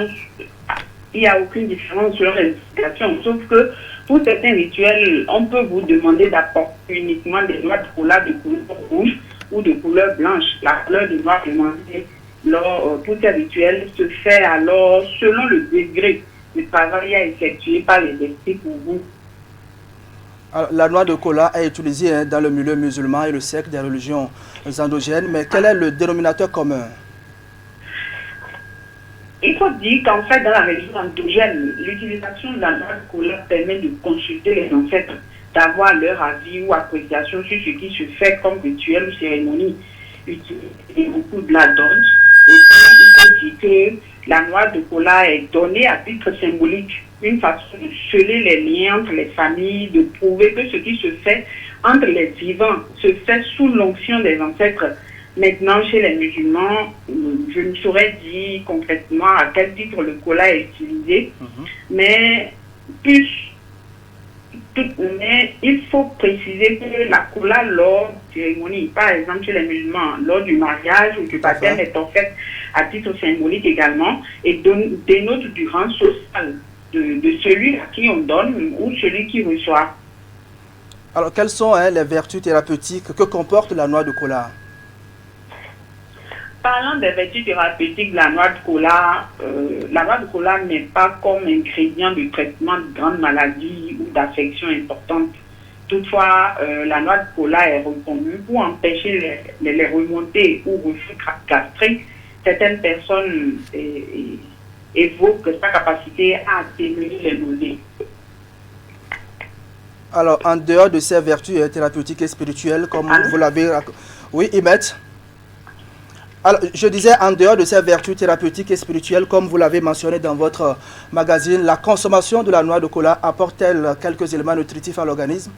il n'y a aucune différence selon les explications. Sauf que pour certains rituels, on peut vous demander d'apporter uniquement des noix de cola de couleur rouge ou de couleur blanche. La couleur de noix demandée pour ces rituels se fait alors selon le degré de travail à effectuer par les esprits pour vous. Alors, la noix de cola est utilisée dans le milieu musulman et le cercle des religions endogènes, mais quel est le dénominateur commun? Il faut dire qu'en fait, dans la religion endogène, l'utilisation de la noix de cola permet de consulter les ancêtres, d'avoir leur avis ou appréciation sur ce qui se fait comme rituel ou cérémonie. Utiliser beaucoup de la donne. Et puis, il faut dire que la noix de cola est donnée à titre symbolique, une façon de sceller les liens entre les familles, de prouver que ce qui se fait entre les vivants se fait sous l'onction des ancêtres. Maintenant, chez les musulmans, je ne saurais dire concrètement à quel titre le cola est utilisé, mais il faut préciser que la cola lors de cérémonie, par exemple chez les musulmans, lors du mariage ou du baptême est en fait à titre symbolique également et dénote du rang social de celui à qui on donne ou celui qui reçoit. Alors, quelles sont les vertus thérapeutiques que comporte la noix de cola? Parlant des vertus thérapeutiques de la noix de cola n'est pas comme ingrédient de traitement de grandes maladies ou d'affections importantes. Toutefois, la noix de cola est reconnue pour empêcher les remontées ou reflux gastriques. Certaines personnes évoquent sa capacité à atténuer les nausées. Alors, en dehors de ces vertus thérapeutiques et spirituelles, comme vous l'avez... Oui, Imet? Alors, je disais, en dehors de ces vertus thérapeutiques et spirituelles, comme vous l'avez mentionné dans votre magazine, la consommation de la noix de cola apporte-t-elle quelques éléments nutritifs à l'organisme?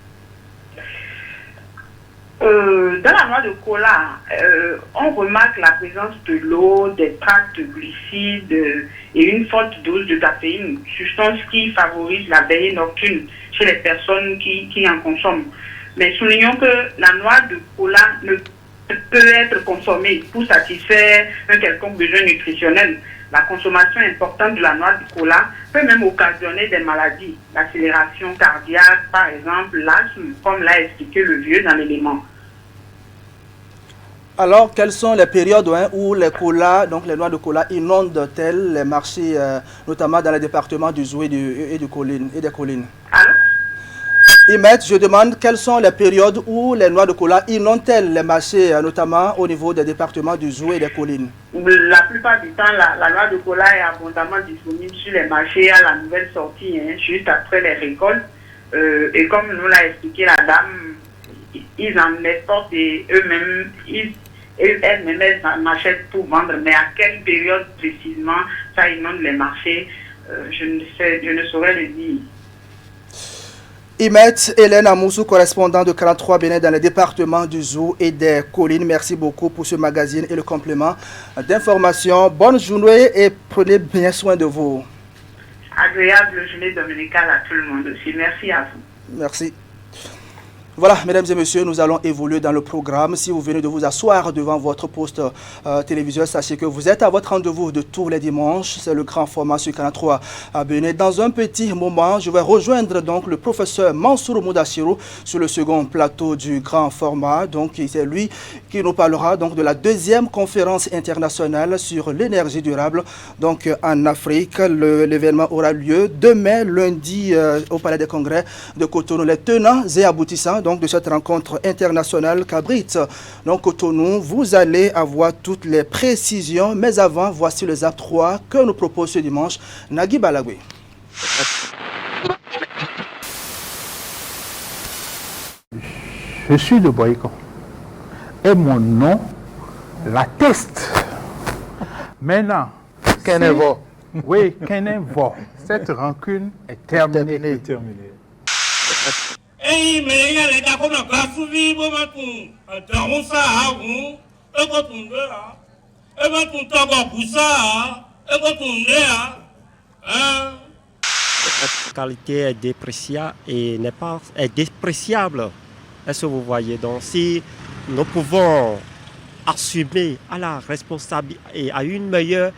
Dans la noix de cola, on remarque la présence de l'eau, des tracts glucides et une forte dose de caféine, substance qui favorise la veille nocturne chez les personnes qui en consomment. Mais soulignons que la noix de cola ne peut être consommée pour satisfaire un quelconque besoin nutritionnel. La consommation importante de la noix de cola peut même occasionner des maladies, l'accélération cardiaque par exemple, l'asthme, comme l'a expliqué le vieux dans l'élément. Alors, quelles sont les périodes où les colas, donc les noix de cola, inondent-elles les marchés, notamment dans les départements du Zou et des collines? Allô? Imet, je demande quelles sont les périodes où les noix de cola inondent-elles les marchés, notamment au niveau des départements du Zou et des collines? La plupart du temps, la noix de cola est abondamment disponible sur les marchés à la nouvelle sortie, juste après les récoltes. Et comme nous l'a expliqué la dame, ils en exportent et eux-mêmes, elles-mêmes en achètent pour vendre. Mais à quelle période précisément ça inonde les marchés, je ne saurais le dire. Imet Hélène Amoussou, correspondant de 43 Bénin dans les départements du Zou et des collines. Merci beaucoup pour ce magazine et le complément d'information. Bonne journée et prenez bien soin de vous. Agréable journée dominicale à tout le monde aussi. Merci à vous. Merci. Voilà, mesdames et messieurs, nous allons évoluer dans le programme. Si vous venez de vous asseoir devant votre poste téléviseur, sachez que vous êtes à votre rendez-vous de tous les dimanches. C'est le grand format sur Canal 3 à Bénin. Dans un petit moment, je vais rejoindre donc le professeur Mansour Moudachirou sur le second plateau du grand format. Donc, c'est lui qui nous parlera donc de la deuxième conférence internationale sur l'énergie durable donc en Afrique. L'événement aura lieu demain, lundi, au Palais des Congrès de Cotonou. Les tenants et aboutissants donc de cette rencontre internationale qu'abrite donc Cotonou. Vous allez avoir toutes les précisions, mais avant, voici le ZAP 3 que nous propose ce dimanche Nagui Balagwe. Je suis de Boycon et mon nom l'atteste. Maintenant, oui, Kennevo, cette rancune est terminée. La qualité est dépréciable et est dépréciable. Est-ce que vous voyez? Donc, si nous pouvons assumer à la responsabilité et à une meilleure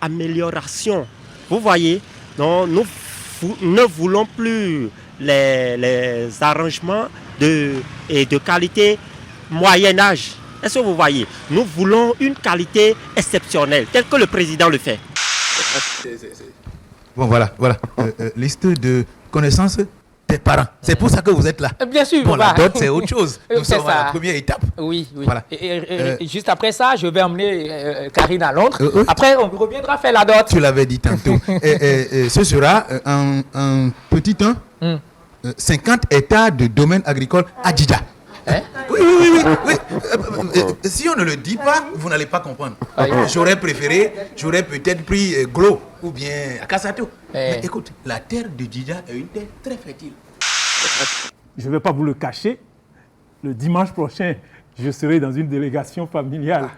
amélioration, vous voyez, donc nous ne voulons plus les arrangements de qualité moyen âge. Est-ce que vous voyez? Nous voulons une qualité exceptionnelle, telle que le président le fait. Bon, voilà. Liste de connaissances des parents. C'est pour ça que vous êtes là. Bien sûr. Bon, la dot, c'est autre chose. Nous sommes à la première étape. Oui. Voilà. Et juste après ça, je vais emmener Karine à Londres. Après, on reviendra faire la dot. Tu l'avais dit tantôt. Ce sera un petit temps, 50 hectares de domaine agricole à Djidja. Oui. Si on ne le dit pas, vous n'allez pas comprendre. J'aurais peut-être pris Glo ou bien Akasato. Mais écoute, la terre de Djidja est une terre très fertile. Je ne vais pas vous le cacher. Le dimanche prochain, je serai dans une délégation familiale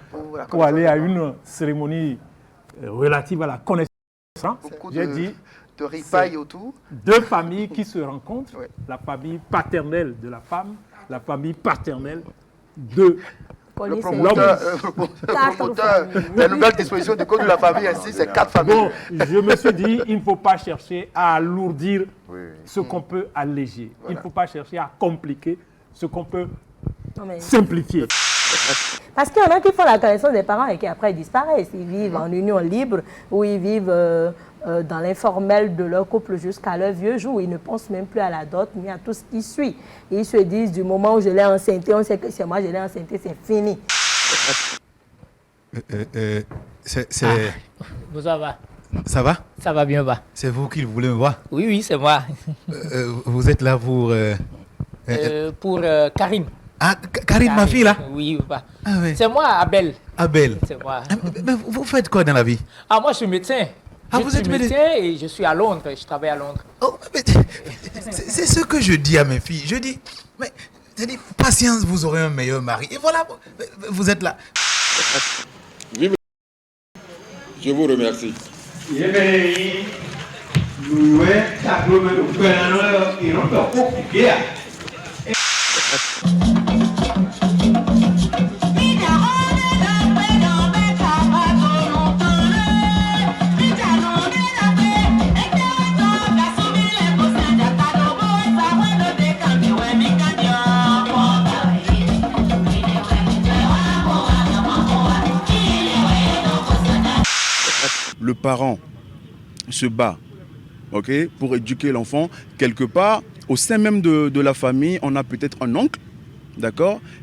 pour aller à une cérémonie relative à la connaissance. J'ai dit de ripaille autour. Deux familles qui se rencontrent, la famille paternelle de la femme, la famille paternelle de le promoteur, la nouvelle disposition du code de la famille, ainsi, c'est 4 familles. Bon, je me suis dit, il ne faut pas chercher à alourdir ce qu'on peut alléger. Voilà. Il ne faut pas chercher à compliquer ce qu'on peut simplifier. Parce qu'il y en a qui font la connaissance des parents et qui après disparaissent. Ils vivent en union libre ou ils vivent dans l'informel de leur couple jusqu'à leur vieux jour. Ils ne pensent même plus à la dot ni à tout ce qui suit. Et ils se disent, du moment où je l'ai enceinté, on sait que c'est moi, je l'ai enceinté, c'est fini. Ça va. Ça va? Ça va bien, va. C'est vous qui voulez me voir? Oui, c'est moi. Vous êtes là pour... pour Karine. Ah, Karine, ma fille, là? Oui, va. Ah, oui. C'est moi, Abel. Abel? C'est moi. Mais vous faites quoi dans la vie? Ah, moi, je suis médecin. Vous êtes médecin et je suis à Londres. Je travaille à Londres. Oh, c'est ce que je dis à mes filles. Je dis, mais patience, vous aurez un meilleur mari. Et voilà, vous êtes là. Vive. Je vous remercie. Le parent se bat, pour éduquer l'enfant. Quelque part, au sein même de la famille, on a peut-être un oncle,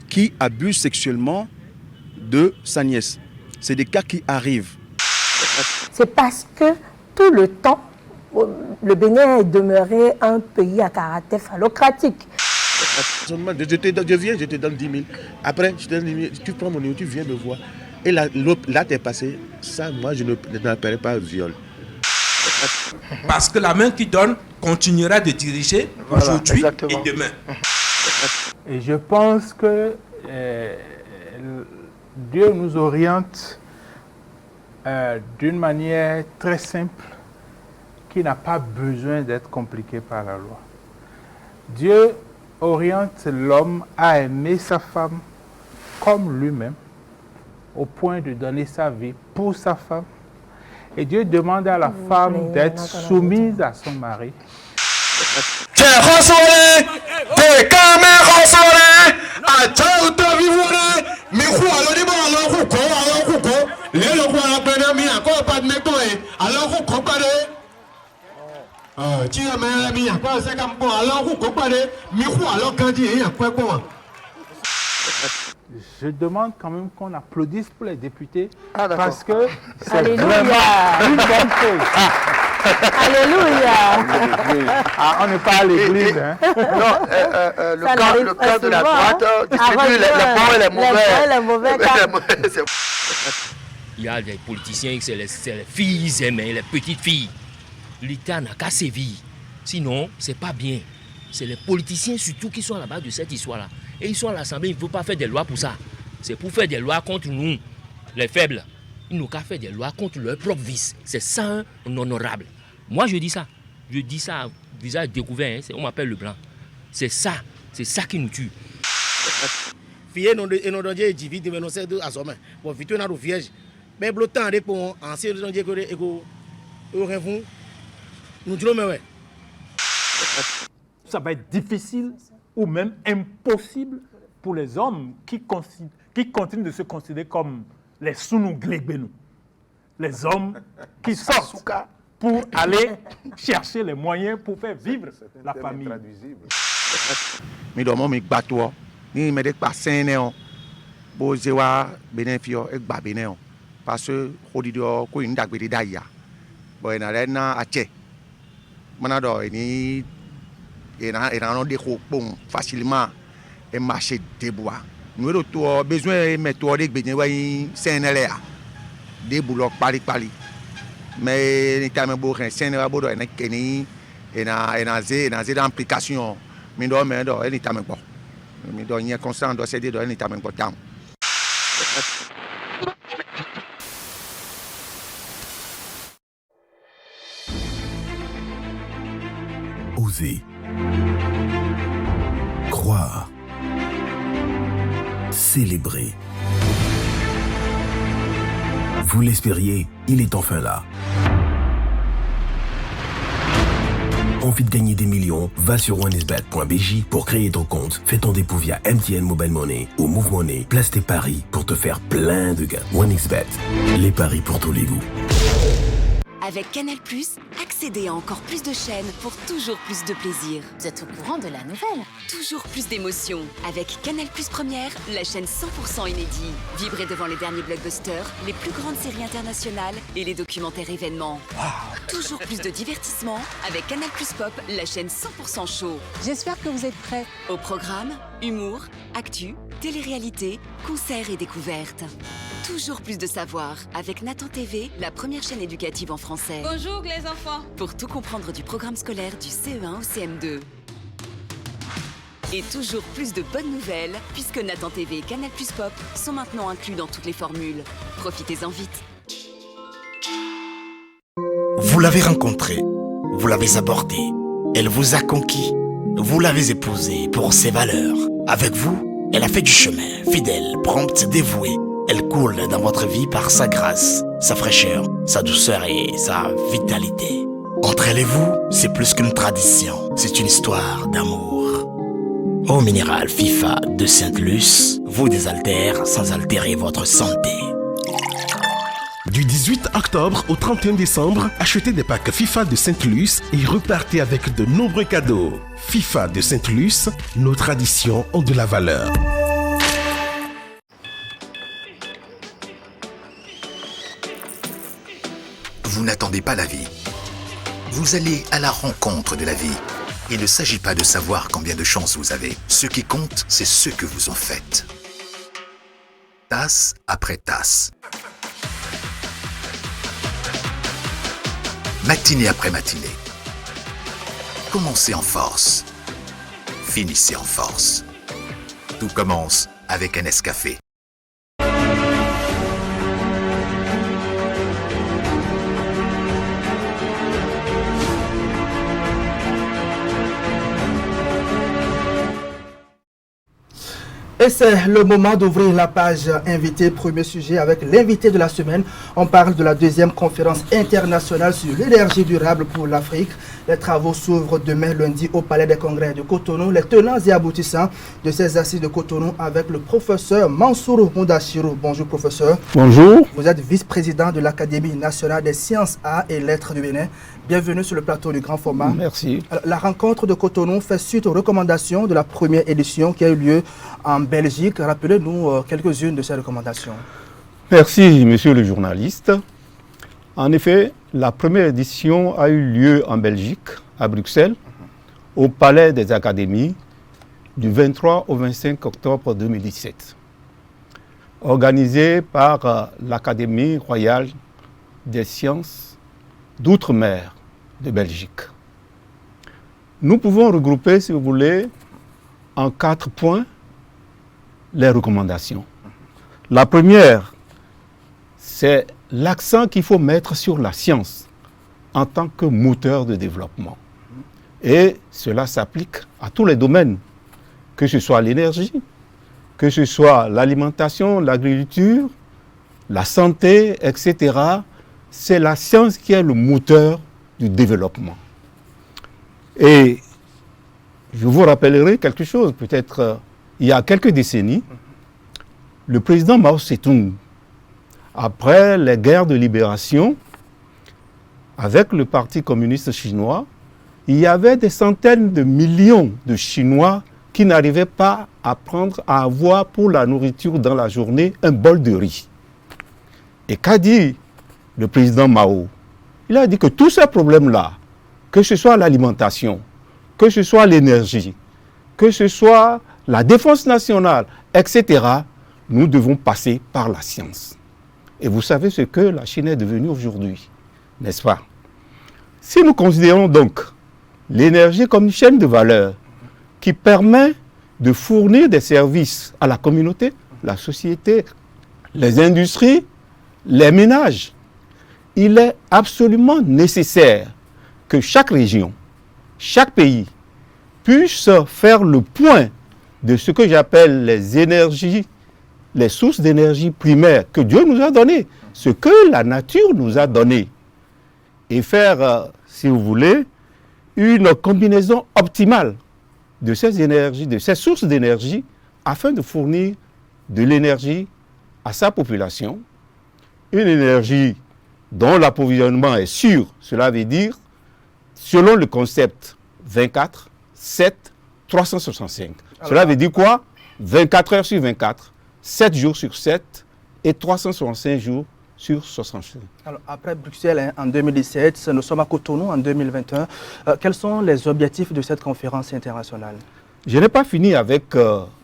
qui abuse sexuellement de sa nièce. C'est des cas qui arrivent. C'est parce que tout le temps, le Bénin est demeuré un pays à caractère phallocratique. Je viens, je te donne 10 000. Après, je te donne 10 000, tu prends mon numéro, tu viens me voir. Et là, t'es passé. Ça, moi, je n'appellerai pas viol. Parce que la main qui donne continuera de diriger aujourd'hui et demain. Et je pense que Dieu nous oriente d'une manière très simple qui n'a pas besoin d'être compliquée par la loi. Dieu oriente l'homme à aimer sa femme comme lui-même, au point de donner sa vie pour sa femme. Et Dieu demande à la femme d'être soumise à son mari. Je demande quand même qu'on applaudisse pour les députés parce que c'est vraiment une bonne chose. Alléluia. On n'est pas à l'église. Hein. Non, le camp de la droite distribue les bons et les mauvais. Il y a des politiciens, c'est les filles ils aiment, les petites filles. L'État n'a qu'à sévir. Sinon, c'est pas bien. C'est les politiciens surtout qui sont à la base de cette histoire-là. Et ils sont à l'Assemblée, il ne faut pas faire des lois pour ça. C'est pour faire des lois contre nous, les faibles. Ils n'ont qu'à faire des lois contre leurs propres vices. C'est ça un honorable. Moi, je dis ça. Je dis ça, visage découvert, hein, on m'appelle le blanc. C'est ça qui nous tue. Fille non de divide mais non c'est de assomme. Bon vite na vierge. Mais blotant de pour ancien de Dieu que ego revons. Nous disons mais ouais. Ça va être difficile ou même impossible pour les hommes qui continuent de se considérer comme les sous-nous glébénous. Les hommes qui sortent pour aller chercher les moyens pour faire vivre la famille. Mais dans mon bateau, ni me dek pas sénéon. Bo zewa benefio ek ba benéon. Parce que hodido ko indak be daya. Bo na rena ache. Manado ni ena non de ko pon facilement et marcher de bois. Nous avons besoin de mettre des bénévoles sénégalais. Des boulots pali. Mais nous avons besoin de sénégalais qui ont d'implication. Mais nous avons besoin de constant de céder de temps. Oser. Croire. Célébrer. Vous l'espériez, il est enfin là. Envie de gagner des millions? Va sur onesbet.bj pour créer ton compte. Fais ton dépôt via MTN Mobile Money ou Move Money. Place tes paris pour te faire plein de gains. OneXBet, les paris pour tous les goûts. Avec Canal+, accédez à encore plus de chaînes pour toujours plus de plaisir. Vous êtes au courant de la nouvelle? Toujours plus d'émotions. Avec Canal+ Première, la chaîne 100% inédit. Vibrez devant les derniers blockbusters, les plus grandes séries internationales et les documentaires événements. Toujours plus de divertissement avec Canal+ Pop, la chaîne 100% show. J'espère que vous êtes prêts. Au programme, humour, actu, télé-réalité, concerts et découvertes. Toujours plus de savoir avec Nathan TV, la première chaîne éducative en français. Bonjour les enfants. Pour tout comprendre du programme scolaire du CE1 au CM2. Et toujours plus de bonnes nouvelles, puisque Nathan TV et Canal+ Pop sont maintenant inclus dans toutes les formules. Profitez-en vite. Vous l'avez rencontrée, vous l'avez abordée, elle vous a conquis, vous l'avez épousée pour ses valeurs. Avec vous, elle a fait du chemin, fidèle, prompte, dévouée. Elle coule dans votre vie par sa grâce, sa fraîcheur, sa douceur et sa vitalité. Entre elle et vous, c'est plus qu'une tradition, c'est une histoire d'amour. Eau minérale FIFA de Sainte-Luce vous désaltère sans altérer votre santé. Du 18 octobre au 31 décembre, achetez des packs FIFA de Sainte-Luce et repartez avec de nombreux cadeaux. FIFA de Sainte-Luce, nos traditions ont de la valeur. Vous n'attendez pas la vie. Vous allez à la rencontre de la vie. Il ne s'agit pas de savoir combien de chances vous avez. Ce qui compte, c'est ce que vous en faites. Tasse après tasse. Matinée après matinée. Commencez en force. Finissez en force. Tout commence avec un Nescafé. Et c'est le moment d'ouvrir la page invité, premier sujet avec l'invité de la semaine. On parle de la deuxième conférence internationale sur l'énergie durable pour l'Afrique. Les travaux s'ouvrent demain lundi au Palais des Congrès de Cotonou. Les tenants et aboutissants de ces assises de Cotonou avec le professeur Mansour Moudachirou. Bonjour professeur. Bonjour. Vous êtes vice-président de l'Académie nationale des sciences, arts et lettres du Bénin. Bienvenue sur le plateau du Grand Format. Merci. Alors, la rencontre de Cotonou fait suite aux recommandations de la première édition qui a eu lieu en Belgique. Rappelez-nous quelques-unes de ces recommandations. Merci, monsieur le journaliste. En effet, La première édition a eu lieu en Belgique, à Bruxelles, au Palais des Académies, du 23 au 25 octobre 2017. Organisée par l'Académie royale des sciences d'outre-mer de Belgique. Nous pouvons regrouper, si vous voulez, en 4 points les recommandations. La première, c'est l'accent qu'il faut mettre sur la science en tant que moteur de développement. Et cela s'applique à tous les domaines, que ce soit l'énergie, que ce soit l'alimentation, l'agriculture, la santé, etc. C'est la science qui est le moteur du développement. Et je vous rappellerai quelque chose, peut-être il y a quelques décennies, le président Mao Tse-tung, après les guerres de libération, avec le Parti communiste chinois, il y avait des centaines de millions de Chinois qui n'arrivaient pas à avoir pour la nourriture dans la journée un bol de riz. Et qu'a dit le président Mao? Il a dit que tous ces problèmes-là, que ce soit l'alimentation, que ce soit l'énergie, que ce soit la défense nationale, etc., nous devons passer par la science. Et vous savez ce que la Chine est devenue aujourd'hui, n'est-ce pas? Si nous considérons donc l'énergie comme une chaîne de valeur qui permet de fournir des services à la communauté, la société, les industries, les ménages, il est absolument nécessaire que chaque région, chaque pays puisse faire le point de ce que j'appelle les énergies, les sources d'énergie primaires que Dieu nous a données, ce que la nature nous a donné, et faire, si vous voulez, une combinaison optimale de ces énergies, de ces sources d'énergie, afin de fournir de l'énergie à sa population, une énergie dont l'approvisionnement est sûr, cela veut dire, selon le concept 24, 7, 365. Cela veut dire quoi? 24 heures sur 24, 7 jours sur 7 et 365 jours sur 65. Alors, après Bruxelles en 2017, nous sommes à Cotonou en 2021. Quels sont les objectifs de cette conférence internationale? Je n'ai pas fini avec,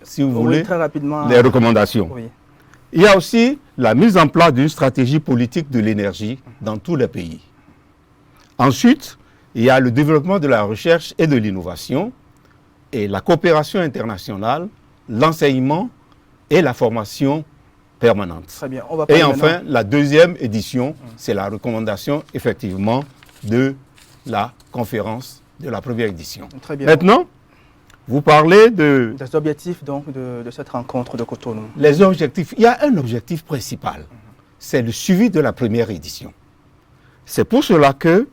si vous voulez, très rapidement, les recommandations. Oui. Il y a aussi la mise en place d'une stratégie politique de l'énergie dans tous les pays. Ensuite, il y a le développement de la recherche et de l'innovation et la coopération internationale, l'enseignement et la formation permanente. Très bien. On va et enfin, la deuxième édition, c'est la recommandation effectivement de la conférence de la première édition. Très bien. Maintenant, vous parlez des objectifs donc de cette rencontre de Cotonou. Les objectifs, il y a un objectif principal, c'est le suivi de la première édition. C'est pour cela qu'il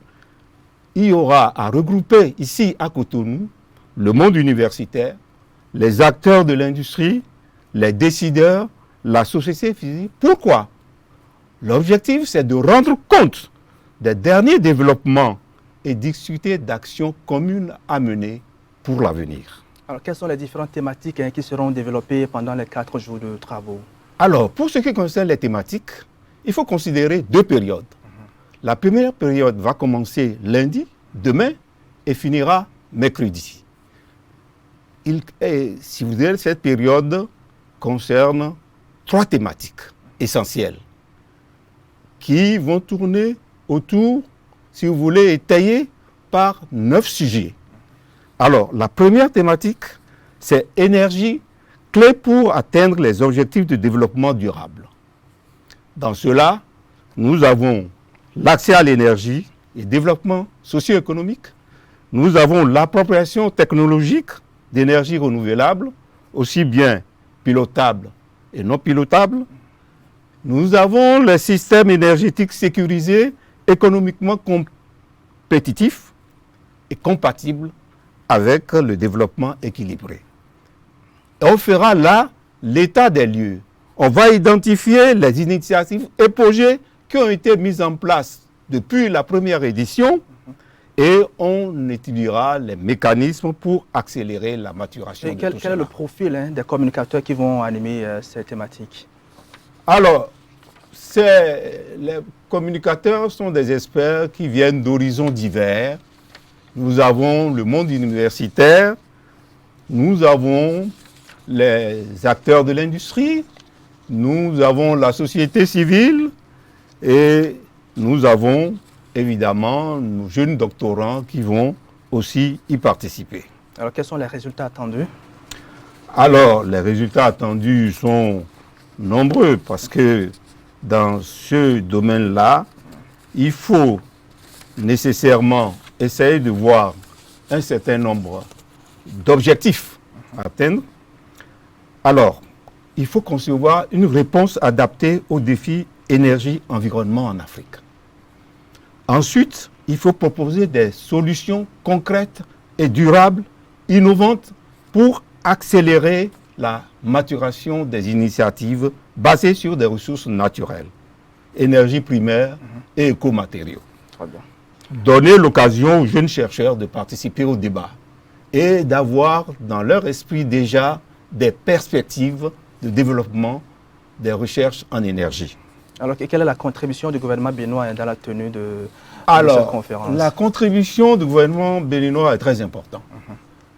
y aura à regrouper ici à Cotonou le monde universitaire, les acteurs de l'industrie, les décideurs, la société civile. Pourquoi? L'objectif, c'est de rendre compte des derniers développements et discuter d'actions communes à mener pour l'avenir. Alors, quelles sont les différentes thématiques qui seront développées pendant les 4 jours de travaux? Alors, pour ce qui concerne les thématiques, il faut considérer 2 périodes. La première période va commencer lundi, demain, et finira mercredi. Si vous voulez, cette période concerne 3 thématiques essentielles qui vont tourner autour, si vous voulez, étayées par 9 sujets. Alors, la première thématique, c'est énergie, clé pour atteindre les objectifs de développement durable. Dans cela, nous avons l'accès à l'énergie et développement socio-économique. Nous avons l'appropriation technologique d'énergie renouvelable, aussi bien pilotable et non pilotable. Nous avons le système énergétique sécurisé, économiquement compétitif et compatible avec le développement équilibré. Et on fera là l'état des lieux. On va identifier les initiatives et projets qui ont été mises en place depuis la première édition et on étudiera les mécanismes pour accélérer la maturation. Et quel est le profil des communicateurs qui vont animer ces thématiques? Alors, les communicateurs sont des experts qui viennent d'horizons divers. Nous avons le monde universitaire, nous avons les acteurs de l'industrie, nous avons la société civile et nous avons évidemment nos jeunes doctorants qui vont aussi y participer. Alors, quels sont les résultats attendus? Alors, les résultats attendus sont nombreux parce que dans ce domaine-là, il faut nécessairement essayer de voir un certain nombre d'objectifs à atteindre. Alors, il faut concevoir une réponse adaptée aux défis énergie-environnement en Afrique. Ensuite, il faut proposer des solutions concrètes et durables, innovantes, pour accélérer la maturation des initiatives basées sur des ressources naturelles, énergie primaire et écomatériaux. Très bien. Donner l'occasion aux jeunes chercheurs de participer au débat et d'avoir dans leur esprit déjà des perspectives de développement des recherches en énergie. Alors, quelle est la contribution du gouvernement béninois dans la tenue de cette conférence? La contribution du gouvernement béninois est très importante.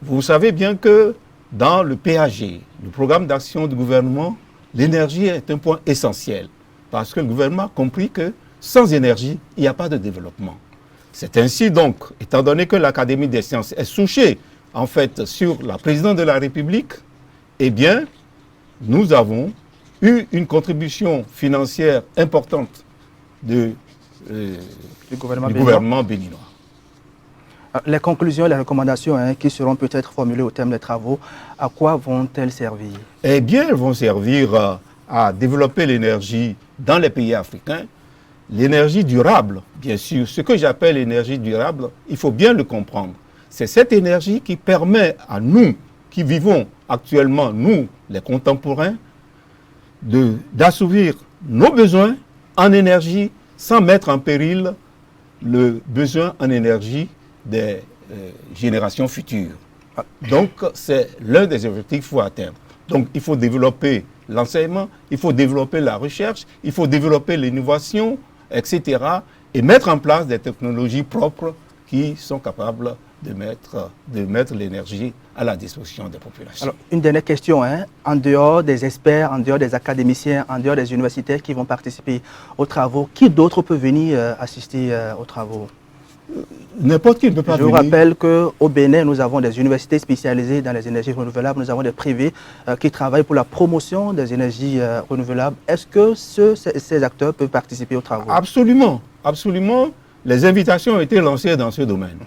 Vous savez bien que dans le PAG, le programme d'action du gouvernement, l'énergie est un point essentiel parce que le gouvernement a compris que sans énergie, il n'y a pas de développement. C'est ainsi donc, étant donné que l'Académie des sciences est souchée en fait sur la présidente de la République, eh bien, nous avons eu une contribution financière importante du gouvernement béninois. Les conclusions et les recommandations qui seront peut-être formulées au terme des travaux, à quoi vont-elles servir? Eh bien, elles vont servir à développer l'énergie dans les pays africains. L'énergie durable, bien sûr. Ce que j'appelle l'énergie durable, il faut bien le comprendre. C'est cette énergie qui permet à nous, qui vivons actuellement, nous, les contemporains, d'assouvir nos besoins en énergie sans mettre en péril le besoin en énergie des générations futures. Donc, c'est l'un des objectifs qu'il faut atteindre. Donc, il faut développer l'enseignement, il faut développer la recherche, il faut développer l'innovation, etc. et mettre en place des technologies propres qui sont capables de mettre l'énergie à la disposition des populations. Alors, une dernière question, en dehors des experts, en dehors des académiciens, en dehors des universitaires qui vont participer aux travaux, qui d'autre peut venir assister aux travaux? N'importe qui ne peut pas venir. Je vous rappelle qu'au Bénin, nous avons des universités spécialisées dans les énergies renouvelables, nous avons des privés qui travaillent pour la promotion des énergies renouvelables. Est-ce que ces acteurs peuvent participer aux travaux? Absolument, absolument. Les invitations ont été lancées dans ce domaine.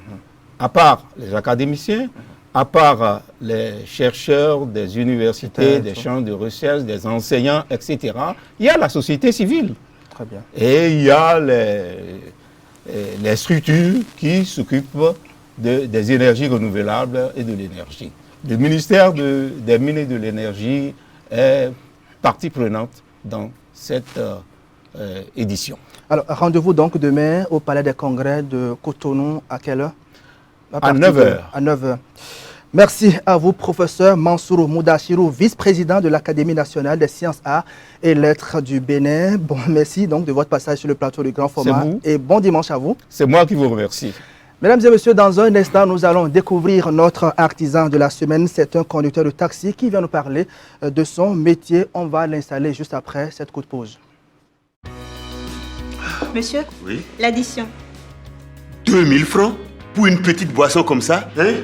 À part les académiciens, à part les chercheurs des universités, des champs de recherche, des enseignants, etc., il y a la société civile. Très bien. Et il y a les structures qui s'occupent des énergies renouvelables et de l'énergie. Le ministère des Mines et de l'Énergie est partie prenante dans cette édition. Alors, rendez-vous donc demain au Palais des Congrès de Cotonou. À quelle heure? À 9h. À 9h. Merci à vous, professeur Mansour Moudachirou, vice-président de l'Académie nationale des sciences, arts et lettres du Bénin. Bon, merci donc de votre passage sur le plateau du grand format. Et bon dimanche à vous. C'est moi qui vous remercie. Mesdames et messieurs, dans un instant, nous allons découvrir notre artisan de la semaine. C'est un conducteur de taxi qui vient nous parler de son métier. On va l'installer juste après cette courte pause. Monsieur, oui, l'addition. 2000 francs pour une petite boisson comme ça, hein?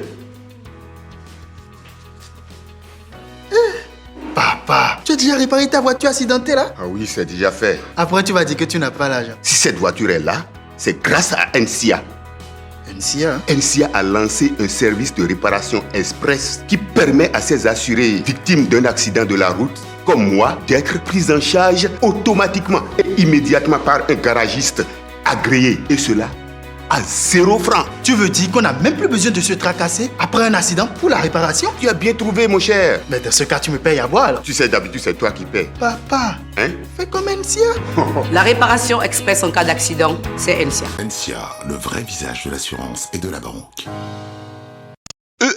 Papa, tu as déjà réparé ta voiture accidentée là? Ah oui, c'est déjà fait. Après, tu vas dire que tu n'as pas l'argent. Si cette voiture est là, c'est grâce à NCA. NCA? NCA a lancé un service de réparation express qui permet à ses assurés victimes d'un accident de la route, comme moi, d'être pris en charge automatiquement et immédiatement par un garagiste agréé. Et cela à 0 francs. Tu veux dire qu'on n'a même plus besoin de se tracasser après un accident pour la réparation? Tu as bien trouvé, mon cher. Mais dans ce cas, tu me payes à boire alors. Tu sais, d'habitude, c'est toi qui payes. Papa, hein? Fais comme NCA. La réparation express en cas d'accident, c'est NCA. NCA, le vrai visage de l'assurance et de la banque.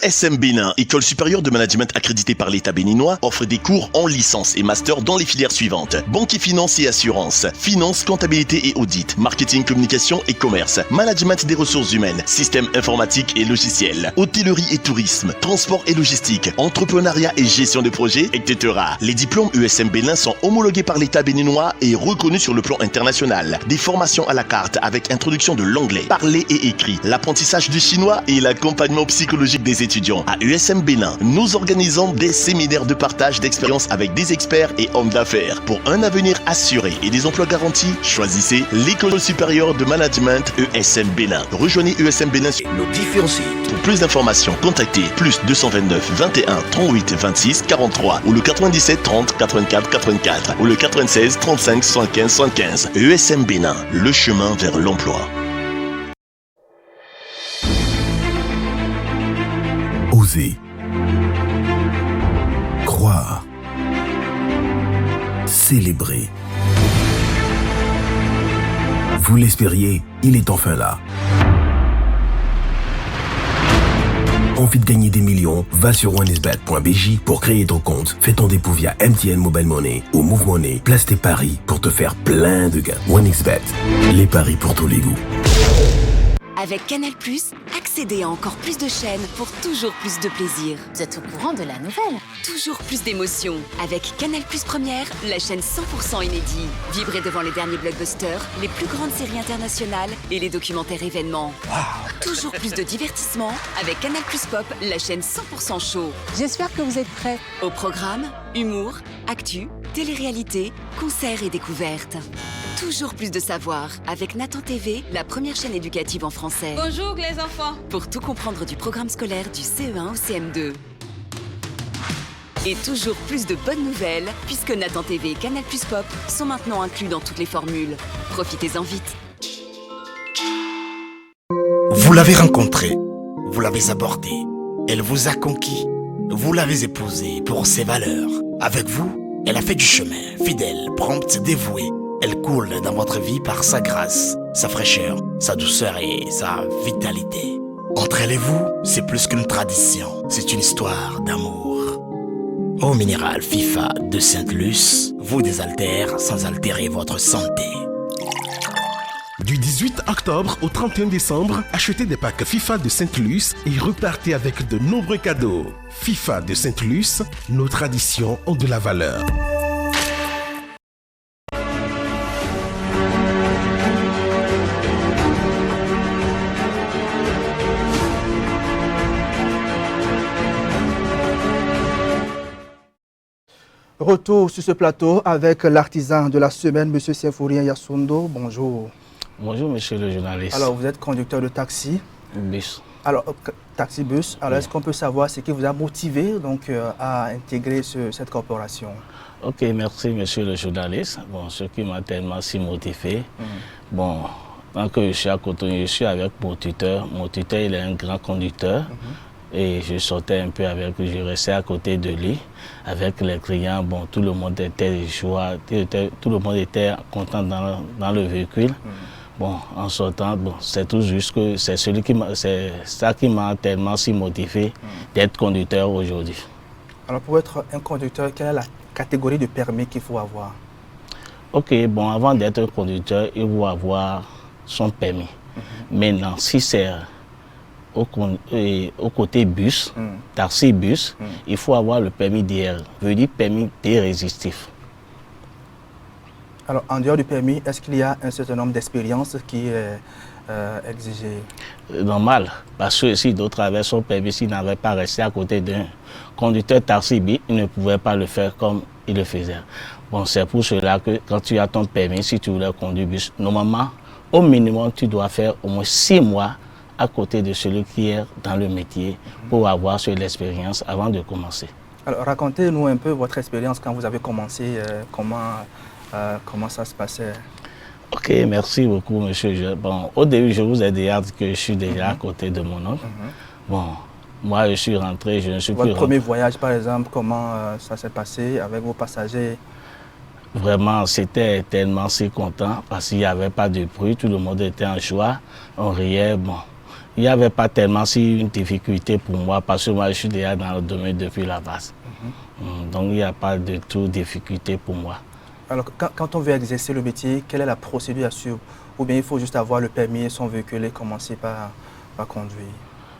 ESM Bénin, école supérieure de management accréditée par l'État béninois, offre des cours en licence et master dans les filières suivantes. Banque et finance et assurance, finance, comptabilité et audit, marketing, communication et commerce, management des ressources humaines, système informatique et logiciel, hôtellerie et tourisme, transport et logistique, entrepreneuriat et gestion de projets, etc. Les diplômes ESM Bénin sont homologués par l'État béninois et reconnus sur le plan international. Des formations à la carte avec introduction de l'anglais, parlé et écrit, l'apprentissage du chinois et l'accompagnement psychologique des étudiants. À ESM Bénin, nous organisons des séminaires de partage d'expériences avec des experts et hommes d'affaires. Pour un avenir assuré et des emplois garantis, choisissez l'école supérieure de management ESM Bénin. Rejoignez ESM Bénin sur nos différents sites. Pour plus d'informations, contactez +229 21 38 26 43 ou le 97 30 84 84 ou le 96 35 75 75. ESM Bénin, le chemin vers l'emploi. Oser. Croire. Célébrer. Vous l'espériez, il est enfin là. Envie de gagner des millions? Va sur oneisbet.bj pour créer ton compte. Fais ton dépôt via MTN Mobile Money ou Move Money. Place tes paris pour te faire plein de gains. OneXBet, les paris pour tous les goûts. Avec Canal+, accédez à encore plus de chaînes pour toujours plus de plaisir. Vous êtes au courant de la nouvelle? Toujours plus d'émotions. Avec Canal+ Première, la chaîne 100% inédit. Vibrez devant les derniers blockbusters, les plus grandes séries internationales et les documentaires événements. Toujours plus de divertissement avec Canal+ Pop, la chaîne 100% show. J'espère que vous êtes prêts. Au programme, humour, actu, télé-réalité, concerts et découvertes. Toujours plus de savoir avec Nathan TV, la première chaîne éducative en français. Bonjour les enfants. Pour tout comprendre du programme scolaire du CE1 au CM2. Et toujours plus de bonnes nouvelles, puisque Nathan TV et Canal+ Pop sont maintenant inclus dans toutes les formules. Profitez-en vite. Vous l'avez rencontrée, vous l'avez abordée, elle vous a conquis, vous l'avez épousée pour ses valeurs. Avec vous, elle a fait du chemin, fidèle, prompte, dévouée. Elle coule dans votre vie par sa grâce, sa fraîcheur, sa douceur et sa vitalité. Entre elle et vous, c'est plus qu'une tradition, c'est une histoire d'amour. Eau minérale FIFA de Sainte-Luce vous désaltère sans altérer votre santé. Du 18 octobre au 31 décembre, achetez des packs FIFA de Sainte-Luce et repartez avec de nombreux cadeaux. FIFA de Sainte-Luce, nos traditions ont de la valeur. Retour sur ce plateau avec l'artisan de la semaine, M. Symphorien Yassondo. Bonjour. Bonjour, monsieur le journaliste. Alors, vous êtes conducteur de taxi. Bus. Alors, taxi-bus. Alors, est-ce qu'on peut savoir ce qui vous a motivé donc, à intégrer cette corporation? Ok, merci, monsieur le journaliste. Bon, ce qui m'a tellement si motivé. Bon, tant que je suis à Cotonou, je suis avec mon tuteur. Mon tuteur, il est un grand conducteur. Et je sortais un peu avec lui, je restais à côté de lui, avec les clients. Bon, tout le monde était joie, tout le monde était content dans le véhicule. Bon, en sortant, bon, c'est tout juste que c'est ça qui m'a tellement si motivé d'être conducteur aujourd'hui. Alors, pour être un conducteur, quelle est la catégorie de permis qu'il faut avoir? Ok, bon, avant d'être conducteur, il faut avoir son permis. Maintenant, si c'est au côté bus, taxi-bus, il faut avoir le permis DR, veut dire permis D-résistif. Alors, en dehors du permis, est-ce qu'il y a un certain nombre d'expériences qui est exigé? Normal, parce que si d'autres avaient son permis, s'ils n'avaient pas resté à côté d'un conducteur taxi-bus, ils ne pouvaient pas le faire comme ils le faisaient. Bon, c'est pour cela que quand tu as ton permis, si tu voulais conduire bus, normalement, au minimum, tu dois faire au moins 6 mois à côté de celui qui est dans le métier pour avoir sur l'expérience avant de commencer. Alors, racontez-nous un peu votre expérience quand vous avez commencé, comment ça se passait? Ok, merci beaucoup, monsieur. Bon, au début, je vous ai déjà dit que je suis déjà à côté de mon oncle. Bon, moi, je suis rentré, je ne suis plus rentré. Votre premier voyage, par exemple, comment ça s'est passé avec vos passagers? Vraiment, c'était tellement si content parce qu'il n'y avait pas de bruit, tout le monde était en joie, on riait, bon. il n'y avait pas tellement une difficulté pour moi parce que moi je suis déjà dans le domaine depuis la base. Donc il n'y a pas de tout difficulté pour moi. Alors quand on veut exercer le métier, quelle est la procédure à suivre? Ou bien il faut juste avoir le permis et son véhicule et commencer par conduire?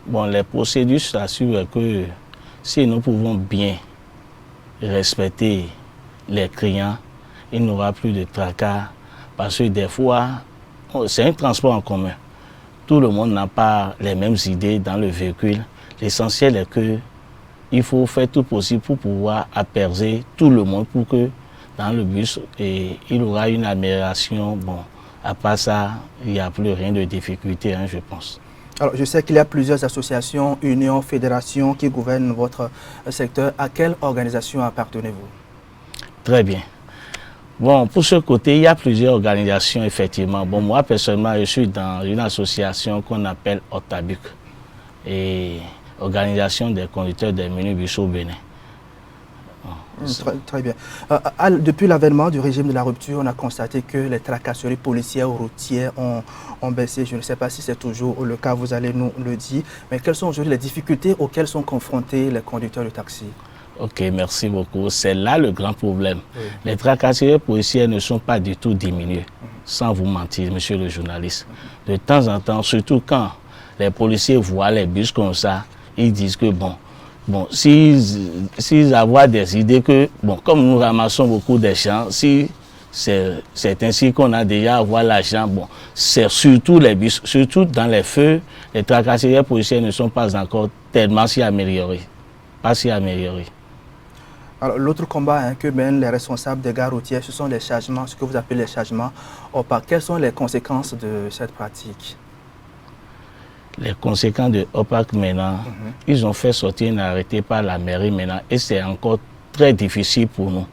Bon, les procédures s'assurent que si nous pouvons bien respecter les clients, il n'y aura plus de tracas. Parce que des fois, c'est un transport en commun. Tout le monde n'a pas les mêmes idées dans le véhicule. L'essentiel est qu'il faut faire tout possible pour pouvoir apercer tout le monde pour que dans le bus, il y aura une amélioration. Bon, à part ça, il n'y a plus rien de difficulté, je pense. Alors, je sais qu'il y a plusieurs associations, unions, fédérations qui gouvernent votre secteur. À quelle organisation appartenez-vous? Très bien. Bon, pour ce côté, il y a plusieurs organisations, effectivement. Bon, moi, personnellement, je suis dans une association qu'on appelle OTABUC, et Organisation des conducteurs des minibus au Bénin. Très bien. Depuis l'avènement du régime de la rupture, on a constaté que les tracasseries policières ou routières ont baissé. Je ne sais pas si c'est toujours le cas, vous allez nous le dire. Mais quelles sont aujourd'hui les difficultés auxquelles sont confrontés les conducteurs de taxi? Ok, merci beaucoup. C'est là le grand problème. Oui. Les tracasseries policières ne sont pas du tout diminuées, sans vous mentir, monsieur le journaliste. De temps en temps, surtout quand les policiers voient les bus comme ça, ils disent que bon, s'ils avaient des idées que, bon, comme nous ramassons beaucoup d'argent, si c'est ainsi qu'on a déjà à avoir l'argent, bon, c'est surtout les bus, surtout dans les feux, les tracasseries policières ne sont pas encore tellement si améliorées. Pas si améliorées. Alors, l'autre combat que mènent les responsables des gares routières, ce sont les chargements, ce que vous appelez les chargements opaques. Quelles sont les conséquences de cette pratique? Les conséquences de opaque maintenant, ils ont fait sortir un arrêté par la mairie maintenant et c'est encore très difficile pour nous.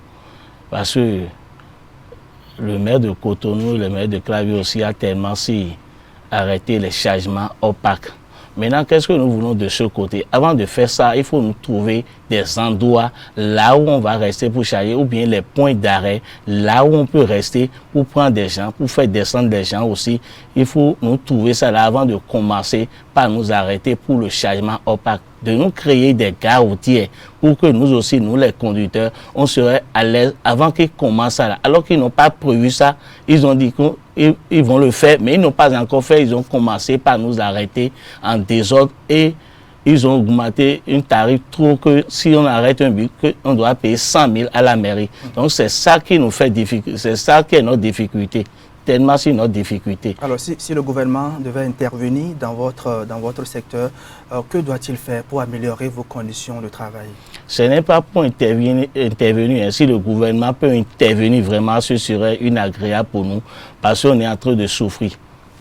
Parce que le maire de Cotonou, le maire de Clavier aussi a tellement arrêté les chargements opaques. Maintenant, qu'est-ce que nous voulons de ce côté? Avant de faire ça, il faut nous trouver des endroits là où on va rester pour charger ou bien les points d'arrêt, là où on peut rester pour prendre des gens, pour faire descendre des gens aussi. Il faut nous trouver ça là avant de commencer par nous arrêter pour le chargement opaque. De nous créer des gares routières pour que nous aussi, nous les conducteurs, on serait à l'aise avant qu'ils commencent ça là. Alors qu'ils n'ont pas prévu ça, ils ont dit qu'ils vont le faire, mais ils n'ont pas encore fait. Ils ont commencé par nous arrêter en désordre et ils ont augmenté une tarif trop que si on arrête un bus, on doit payer 100 000 à la mairie. Donc c'est ça qui nous fait difficulté, c'est ça qui est notre difficulté. Tellement c'est notre difficulté. Alors si le gouvernement devait intervenir dans votre secteur, que doit-il faire pour améliorer vos conditions de travail? Ce n'est pas pour intervenir. Si le gouvernement peut intervenir vraiment, ce serait une agréable pour nous parce qu'on est en train de souffrir.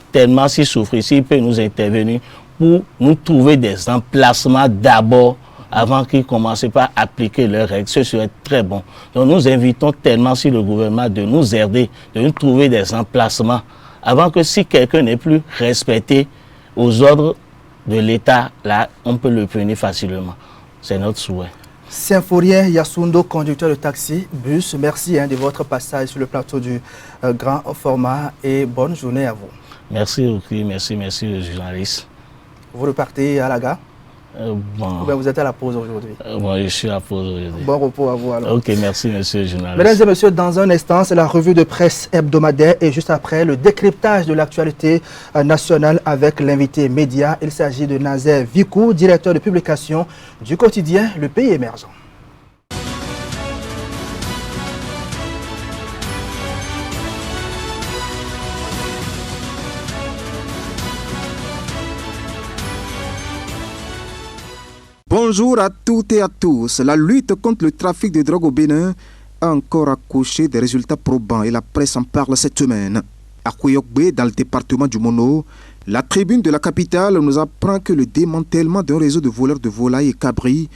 Tellement souffrir, s'il peut nous intervenir pour nous trouver des emplacements d'abord avant qu'ils commencent pas à appliquer leurs règles, ce serait très bon. Donc nous invitons tellement si le gouvernement de nous aider, de nous trouver des emplacements, avant que si quelqu'un n'est plus respecté aux ordres de l'État, là, on peut le punir facilement. C'est notre souhait. Symphorien Yasundo, conducteur de taxi, bus, merci de votre passage sur le plateau du grand format et bonne journée à vous. Merci Oukri, merci le journaliste. Vous repartez à la gare? Bon. Ou bien vous êtes à la pause aujourd'hui? Bon, je suis à la pause aujourd'hui. Bon repos à vous alors. Ok, merci monsieur le journaliste. Mesdames et messieurs, dans un instant, c'est la revue de presse hebdomadaire et juste après, le décryptage de l'actualité nationale avec l'invité média. Il s'agit de Nazer Vikou, directeur de publication du quotidien Le Pays Émergent. Bonjour à toutes et à tous. La lutte contre le trafic de drogue au Bénin a encore accouché des résultats probants et la presse en parle cette semaine. À Koyokbe, dans le département du Mono, la tribune de la capitale nous apprend que le démantèlement d'un réseau de voleurs de volailles et cabris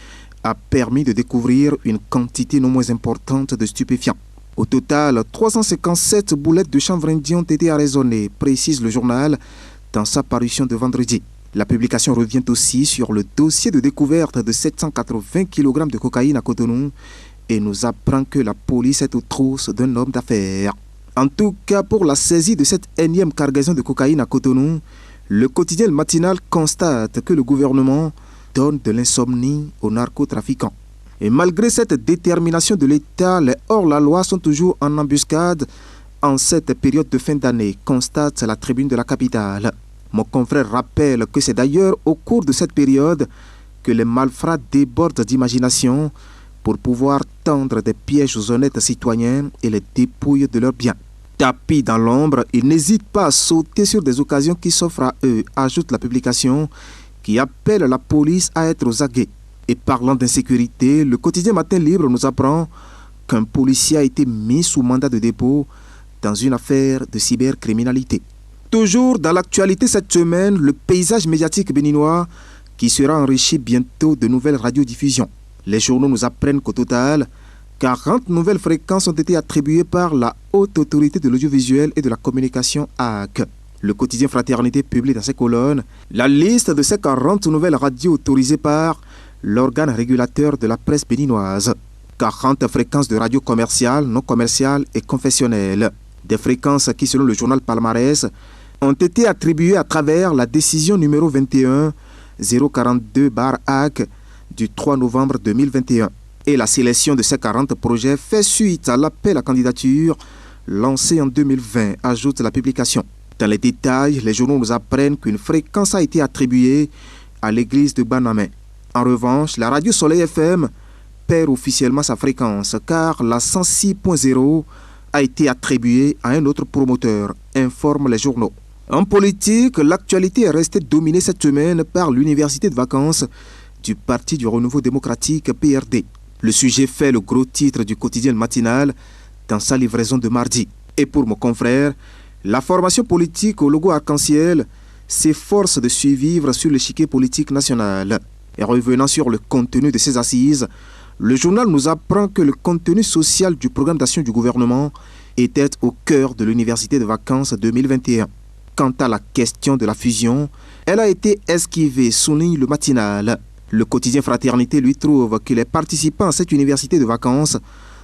a permis de découvrir une quantité non moins importante de stupéfiants. Au total, 357 boulettes de chanvre indien ont été arraisonnées, précise le journal dans sa parution de vendredi. La publication revient aussi sur le dossier de découverte de 780 kg de cocaïne à Cotonou et nous apprend que la police est aux trousses d'un homme d'affaires. En tout cas, pour la saisie de cette énième cargaison de cocaïne à Cotonou, Le quotidien matinal constate que le gouvernement donne de l'insomnie aux narcotrafiquants. Et malgré cette détermination de l'État, les hors-la-loi sont toujours en embuscade en cette période de fin d'année, constate la tribune de la capitale. Mon confrère rappelle que c'est d'ailleurs au cours de cette période que les malfrats débordent d'imagination pour pouvoir tendre des pièges aux honnêtes citoyens et les dépouillent de leurs biens. Tapis dans l'ombre, ils n'hésitent pas à sauter sur des occasions qui s'offrent à eux, ajoute la publication, qui appelle la police à être aux aguets. Et parlant d'insécurité, le quotidien Matin Libre nous apprend qu'un policier a été mis sous mandat de dépôt dans une affaire de cybercriminalité. Toujours dans l'actualité cette semaine, le paysage médiatique béninois qui sera enrichi bientôt de nouvelles radiodiffusions. Les journaux nous apprennent qu'au total, 40 nouvelles fréquences ont été attribuées par la Haute Autorité de l'Audiovisuel et de la Communication HAC. Le quotidien Fraternité publie dans ses colonnes la liste de ces 40 nouvelles radios autorisées par l'organe régulateur de la presse béninoise. 40 fréquences de radio commerciales, non commerciales et confessionnelles. Des fréquences qui, selon le journal Palmarès, ont été attribuées à travers la décision numéro 21 042/HAC du 3 novembre 2021. Et la sélection de ces 40 projets fait suite à l'appel à candidature lancé en 2020, ajoute la publication. Dans les détails, les journaux nous apprennent qu'une fréquence a été attribuée à l'église de Banamé. En revanche, la radio Soleil FM perd officiellement sa fréquence car la 106.0 a été attribuée à un autre promoteur, informent les journaux. En politique, l'actualité est restée dominée cette semaine par l'université de vacances du Parti du Renouveau démocratique PRD. Le sujet fait le gros titre du quotidien matinal dans sa livraison de mardi. Et pour mon confrère, la formation politique au logo arc-en-ciel s'efforce de survivre sur l'échiquier politique national. Et revenant sur le contenu de ces assises, le journal nous apprend que le contenu social du programme d'action du gouvernement était au cœur de l'université de vacances 2021. Quant à la question de la fusion, elle a été esquivée, souligne le matinal. Le quotidien Fraternité lui trouve que les participants à cette université de vacances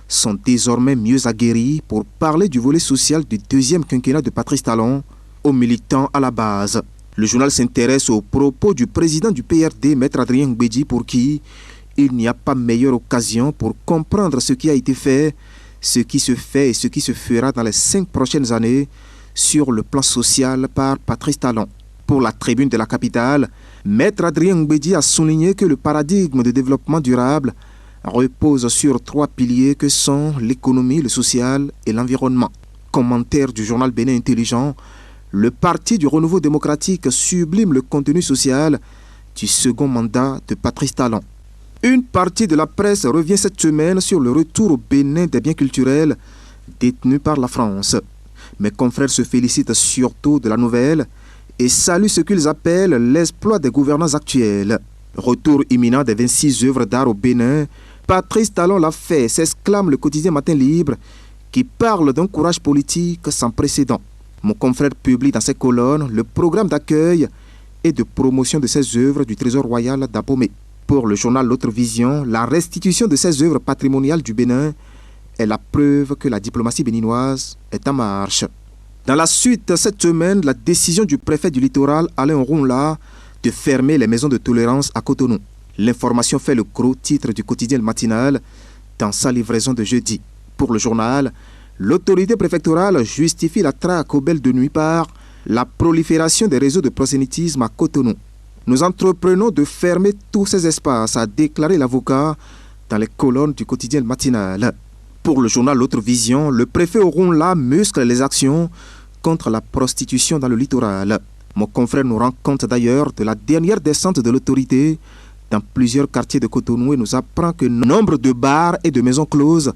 sont désormais mieux aguerris pour parler du volet social du deuxième quinquennat de Patrice Talon aux militants à la base. Le journal s'intéresse aux propos du président du PRD, Maître Adrien Mbedji, pour qui il n'y a pas meilleure occasion pour comprendre ce qui a été fait, ce qui se fait et ce qui se fera dans les 5 prochaines années sur le plan social par Patrice Talon. Pour la tribune de la capitale, Maître Adrien Mbedji a souligné que le paradigme de développement durable repose sur 3 piliers que sont l'économie, le social et l'environnement. Commentaire du journal Bénin Intelligent, le Parti du Renouveau démocratique sublime le contenu social du second mandat de Patrice Talon. Une partie de la presse revient cette semaine sur le retour au Bénin des biens culturels détenus par la France. Mes confrères se félicitent surtout de la nouvelle et saluent ce qu'ils appellent l'exploit des gouvernants actuels. Retour imminent des 26 œuvres d'art au Bénin, Patrice Talon l'a fait, s'exclame le quotidien Matin Libre qui parle d'un courage politique sans précédent. Mon confrère publie dans ses colonnes le programme d'accueil et de promotion de ces œuvres du Trésor royal d'Abomey. Pour le journal L'Autre Vision, la restitution de ces œuvres patrimoniales du Bénin est la preuve que la diplomatie béninoise est en marche. Dans la suite, cette semaine, la décision du préfet du littoral, Alain Ronla, de fermer les maisons de tolérance à Cotonou. L'information fait le gros titre du quotidien matinal dans sa livraison de jeudi. Pour le journal, l'autorité préfectorale justifie la traque aux belles de nuit par la prolifération des réseaux de prosélytisme à Cotonou. Nous entreprenons de fermer tous ces espaces, a déclaré l'avocat dans les colonnes du quotidien matinal. Pour le journal L'Autre Vision, le préfet Ronla muscle les actions contre la prostitution dans le littoral. Mon confrère nous rend compte d'ailleurs de la dernière descente de l'autorité dans plusieurs quartiers de Cotonou et nous apprend que nombre de bars et de maisons closes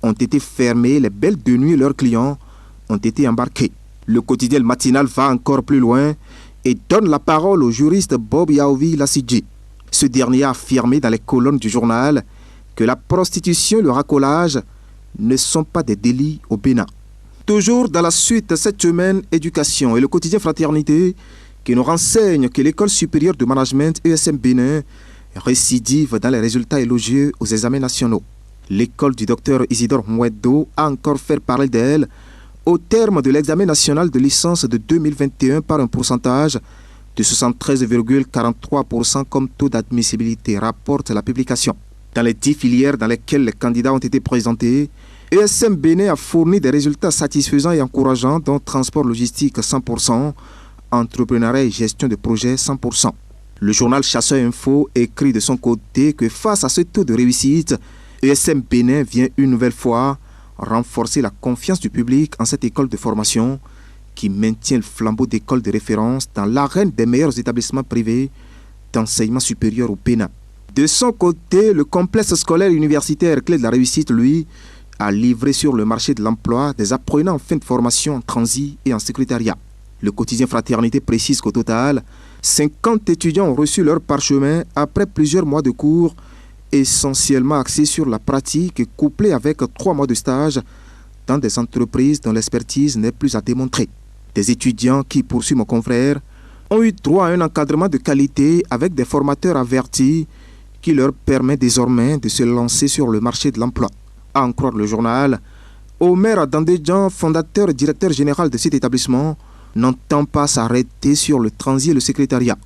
ont été fermés, les belles de nuit et leurs clients ont été embarqués. Le quotidien matinal va encore plus loin et donne la parole au juriste Bob Yaovi Lassidji. Ce dernier a affirmé dans les colonnes du journal que la prostitution et le racolage ne sont pas des délits au Bénin. Toujours dans la suite cette semaine, éducation et le quotidien Fraternité qui nous renseigne que l'école supérieure de management ESM Bénin récidive dans les résultats élogieux aux examens nationaux. L'école du docteur Isidore Mouedo a encore fait parler d'elle au terme de l'examen national de licence de 2021 par un pourcentage de 73,43% comme taux d'admissibilité, rapporte la publication. Dans les 10 filières dans lesquelles les candidats ont été présentés, ESM Bénin a fourni des résultats satisfaisants et encourageants, dont transport logistique 100%, entrepreneuriat et gestion de projets 100%. Le journal Chasseur Info écrit de son côté que face à ce taux de réussite, ESM Bénin vient une nouvelle fois renforcer la confiance du public en cette école de formation qui maintient le flambeau d'école de référence dans l'arène des meilleurs établissements privés d'enseignement supérieur au Bénin. De son côté, le complexe scolaire universitaire Clé de la Réussite, lui, a livré sur le marché de l'emploi des apprenants en fin de formation en transit et en secrétariat. Le quotidien Fraternité précise qu'au total, 50 étudiants ont reçu leur parchemin après plusieurs mois de cours, essentiellement axés sur la pratique et couplés avec 3 mois de stage dans des entreprises dont l'expertise n'est plus à démontrer. Des étudiants qui, poursuit mon confrère, ont eu droit à un encadrement de qualité avec des formateurs avertis qui leur permet désormais de se lancer sur le marché de l'emploi. À en croire le journal, Omer Dandedjan, fondateur et directeur général de cet établissement, n'entend pas s'arrêter sur le transit et le secrétariat.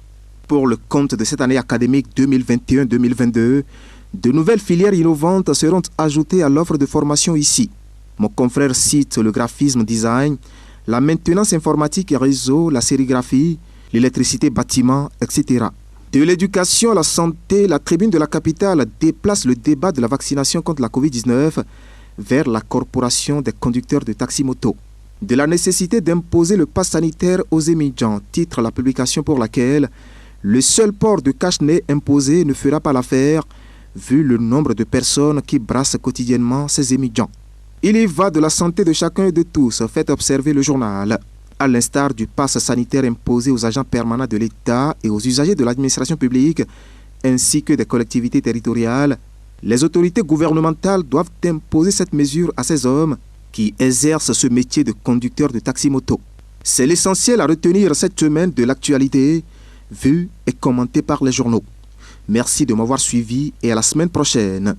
Pour le compte de cette année académique 2021-2022, de nouvelles filières innovantes seront ajoutées à l'offre de formation ici. Mon confrère cite le graphisme design, la maintenance informatique et réseau, la sérigraphie, l'électricité bâtiment, etc. De l'éducation à la santé, la tribune de la capitale déplace le débat de la vaccination contre la Covid-19 vers la corporation des conducteurs de taxi-moto. De la nécessité d'imposer le pass sanitaire aux émigrants, titre la publication pour laquelle le seul port de cache-nez imposé ne fera pas l'affaire, vu le nombre de personnes qui brassent quotidiennement ces émigrants. Il y va de la santé de chacun et de tous, fait observer le journal. À l'instar du pass sanitaire imposé aux agents permanents de l'État et aux usagers de l'administration publique, ainsi que des collectivités territoriales, les autorités gouvernementales doivent imposer cette mesure à ces hommes qui exercent ce métier de conducteur de taxi-moto. C'est l'essentiel à retenir cette semaine de l'actualité, vue et commentée par les journaux. Merci de m'avoir suivi et à la semaine prochaine.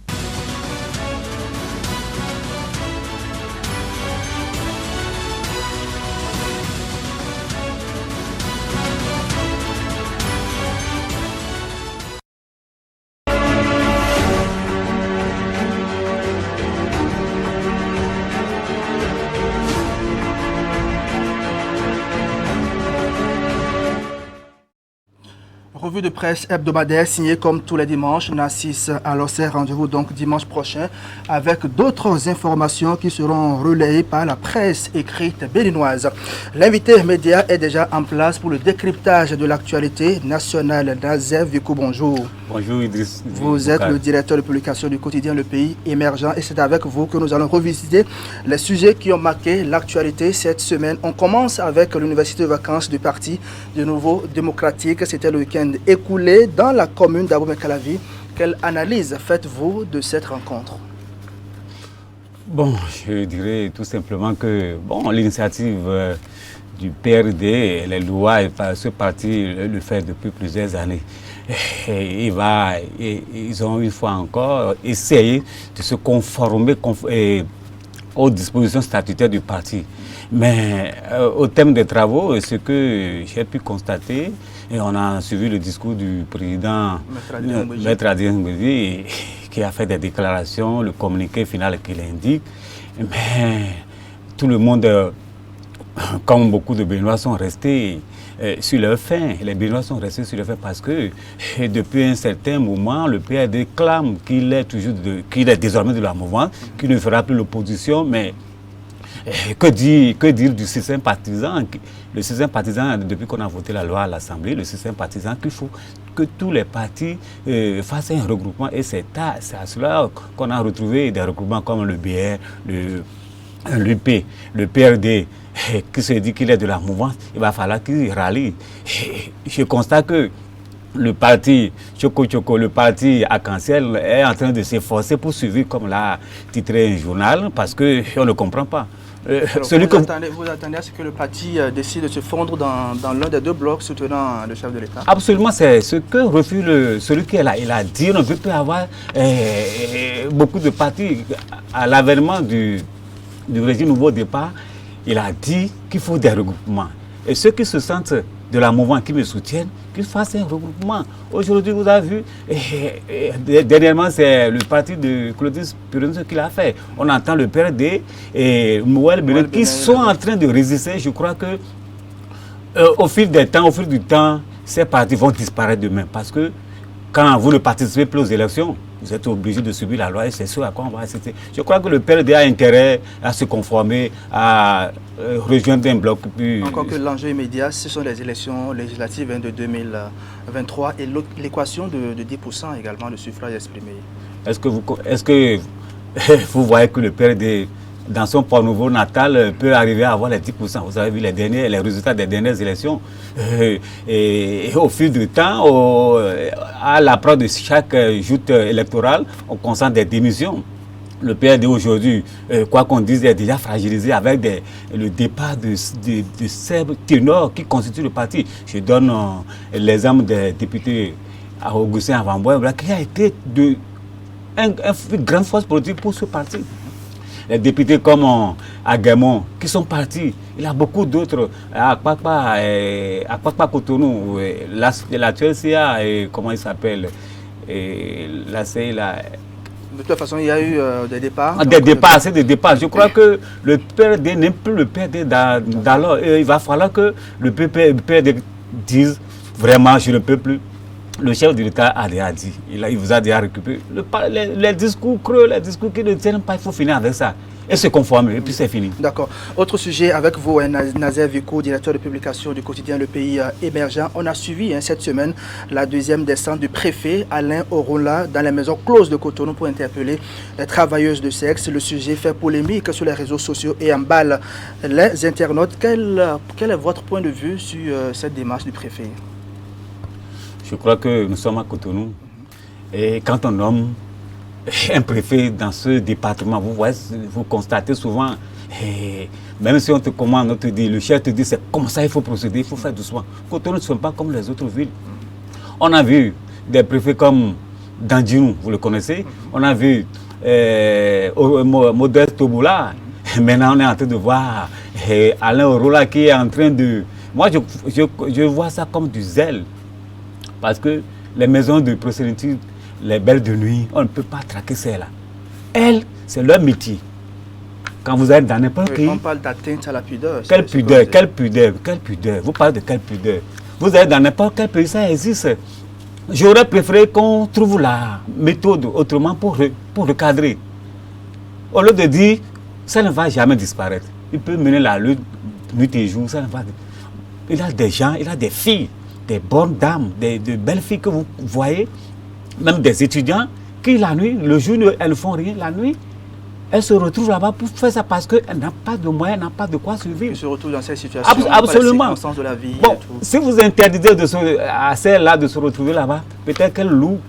Revue de presse hebdomadaire signée comme tous les dimanches. Nassis Alossé, rendez-vous donc dimanche prochain avec d'autres informations qui seront relayées par la presse écrite béninoise. L'invité média est déjà en place pour le décryptage de l'actualité nationale. Nazev Vikou, bonjour. Bonjour Idriss. Vous êtes le directeur de publication du quotidien Le Pays Émergent et c'est avec vous que nous allons revisiter les sujets qui ont marqué l'actualité cette semaine. On commence avec l'université de vacances du Parti de Nouveau Démocratique. C'était le week-end écoulé dans la commune d'Abomey-Calavi. Quelle analyse faites-vous de cette rencontre? Bon, je dirais tout simplement que l'initiative du PRD, les lois, ce parti le fait depuis plusieurs années. Et ils ont une fois encore essayé de se conformer aux dispositions statutaires du parti. Mais au terme des travaux, ce que j'ai pu constater, et on a suivi le discours du président Maître Adrien Mbédi, qui a fait des déclarations, le communiqué final qu'il indique. Mais tout le monde, comme beaucoup de Béninois, sont restés sur leur faim. Les Béninois sont restés sur leur faim parce que depuis un certain moment, le PRD clame qu'il est désormais de la mouvance, qu'il ne fera plus l'opposition, mais que dire du système partisan? Le système partisan, depuis qu'on a voté la loi à l'Assemblée, le système partisan qu'il faut que tous les partis fassent un regroupement. Et c'est à cela qu'on a retrouvé des regroupements comme le BR, l'UP, le PRD, qui se dit qu'il est de la mouvance. Il va falloir qu'il rallie. Je constate que le parti Choco, le parti Arc-en-Ciel est en train de s'efforcer pour suivre, comme l'a titré un journal, parce qu'on ne comprend pas. Vous attendez à ce que le parti décide de se fondre dans l'un des deux blocs soutenant le chef de l'État? Absolument, c'est ce que refuse celui qui est là. Il a dit on ne veut plus avoir beaucoup de partis. À l'avènement du régime Nouveau Départ, il a dit qu'il faut des regroupements. Et ceux qui se sentent de la mouvement qui me soutiennent, qu'ils fassent un regroupement. Aujourd'hui, vous avez vu, dernièrement, c'est le parti de Clovis Pironzo qui l'a fait. On entend le PRD et Mouel Benin qui sont en train de résister. Je crois que au fil du temps, ces partis vont disparaître demain. Parce que quand vous ne participez plus aux élections, vous êtes obligé de subir la loi et c'est ce à quoi on va assister. Je crois que le PRD a intérêt à se conformer, à rejoindre un bloc plus... Encore que l'enjeu immédiat, ce sont les élections législatives de 2023 et l'équation de 10% également de suffrage exprimé. Est-ce que vous voyez que le PRD, dans son port nouveau natal, peut arriver à avoir les 10%? Vous avez vu les résultats des dernières élections. Et au fil du temps, à l'approche de chaque joute électorale, on constate des démissions. Le PRD aujourd'hui, quoi qu'on dise, est déjà fragilisé avec le départ de Seb Ténor qui constitue le parti. Je donne l'exemple des députés à Augustin Avamboy, qui a été une grande force politique pour ce parti. Les députés comme Agamon qui sont partis. Il y a beaucoup d'autres. À Kpakpa Cotonou, l'actuel CA, comment il s'appelle, la CI, de toute façon, il y a eu des départs. Des départs. Je crois que le PRD n'est plus le PRD d'alors. Il va falloir que le PRD dise vraiment je ne peux plus. Le chef de l'État a déjà dit, il vous a déjà récupéré. Les discours creux, les discours qui ne tiennent pas, il faut finir avec ça. Et se conformer, et puis c'est fini. D'accord. Autre sujet avec vous, Nazer Vico, directeur de publication du quotidien Le Pays Émergent. On a suivi cette semaine la deuxième descente du préfet Alain Orola dans les maisons closes de Cotonou pour interpeller les travailleuses de sexe. Le sujet fait polémique sur les réseaux sociaux et emballe les internautes. Quel est votre point de vue sur cette démarche du préfet? Je crois que nous sommes à Cotonou. Et quand on nomme un préfet dans ce département, vous constatez souvent, même si on te commande, on te dit, le chef te dit, c'est comme ça il faut procéder, il faut faire doucement. Cotonou ne sont pas comme les autres villes. On a vu des préfets comme Dandjinou, vous le connaissez. On a vu Modeste Toboula. Maintenant, on est en train de voir Alain Orola qui est en train de... Moi, je vois ça comme du zèle. Parce que les maisons de prostitution, les belles de nuit, on ne peut pas traquer celles-là. Elles, c'est leur métier. Quand vous êtes dans n'importe quel pays... On parle d'atteinte à la pudeur. Quelle pudeur? Vous parlez de quelle pudeur? Vous êtes dans n'importe quel pays, ça existe. J'aurais préféré qu'on trouve la méthode autrement pour recadrer. Au lieu de dire, ça ne va jamais disparaître. Il peut mener la lutte nuit et jour, ça ne va... Il a des gens, il a des filles, des bonnes dames, de belles filles que vous voyez, même des étudiants qui la nuit, le jour, elles ne font rien, la nuit, elles se retrouvent là-bas pour faire ça parce qu'elles n'ont pas de moyens, n'ont pas de quoi survivre. Elles se retrouvent dans cette situation, absolument. de la vie bon, et tout. Si vous interdisez à celles-là de se retrouver là-bas, peut-être qu'elles louent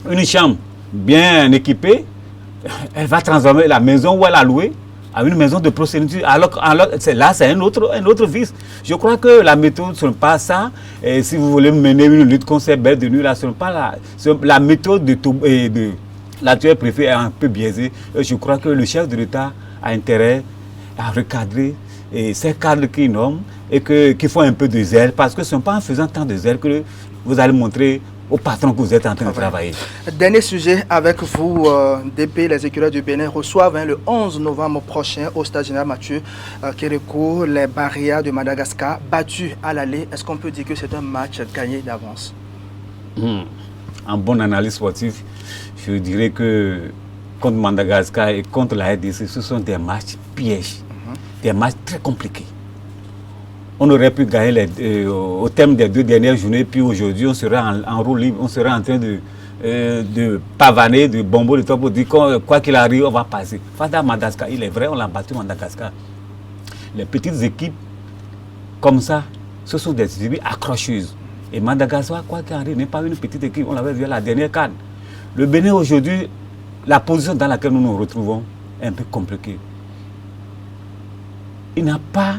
une chambre bien équipée, elle va transformer la maison où elle a loué à une maison de prostitution. Alors là, c'est un autre vice. Je crois que la méthode, ce n'est pas ça. Et si vous voulez mener une lutte contre ces belles de nuit, là, ce n'est pas la méthode de l'actuel préfet est un peu biaisée. Je crois que le chef de l'État a intérêt à recadrer ces cadres qui nomment et qui font un peu de zèle. Parce que ce n'est pas en faisant tant de zèle que vous allez montrer au patron que vous êtes en train de travailler. Dernier sujet avec vous, DP, les écureuils du Bénin reçoivent le 11 novembre prochain au stade général Mathieu Kérékou les Barrières de Madagascar battus à l'aller. Est-ce qu'on peut dire que c'est un match gagné d'avance? En bonne analyse sportive, je dirais que contre Madagascar et contre la RDC, ce sont des matchs pièges, des matchs très compliqués. On aurait pu gagner au terme des 2 dernières journées, puis aujourd'hui, on serait en roue libre, on serait en train de pavaner, de bomber le top pour dire quoi qu'il arrive, on va passer. Face à Madagascar, il est vrai, on l'a battu Madagascar. Les petites équipes comme ça, ce sont des équipes accrocheuses. Et Madagascar, quoi qu'il arrive, n'est pas une petite équipe, on l'avait vu à la dernière CAN. Le Bénin aujourd'hui, la position dans laquelle nous nous retrouvons est un peu compliquée. Il n'a pas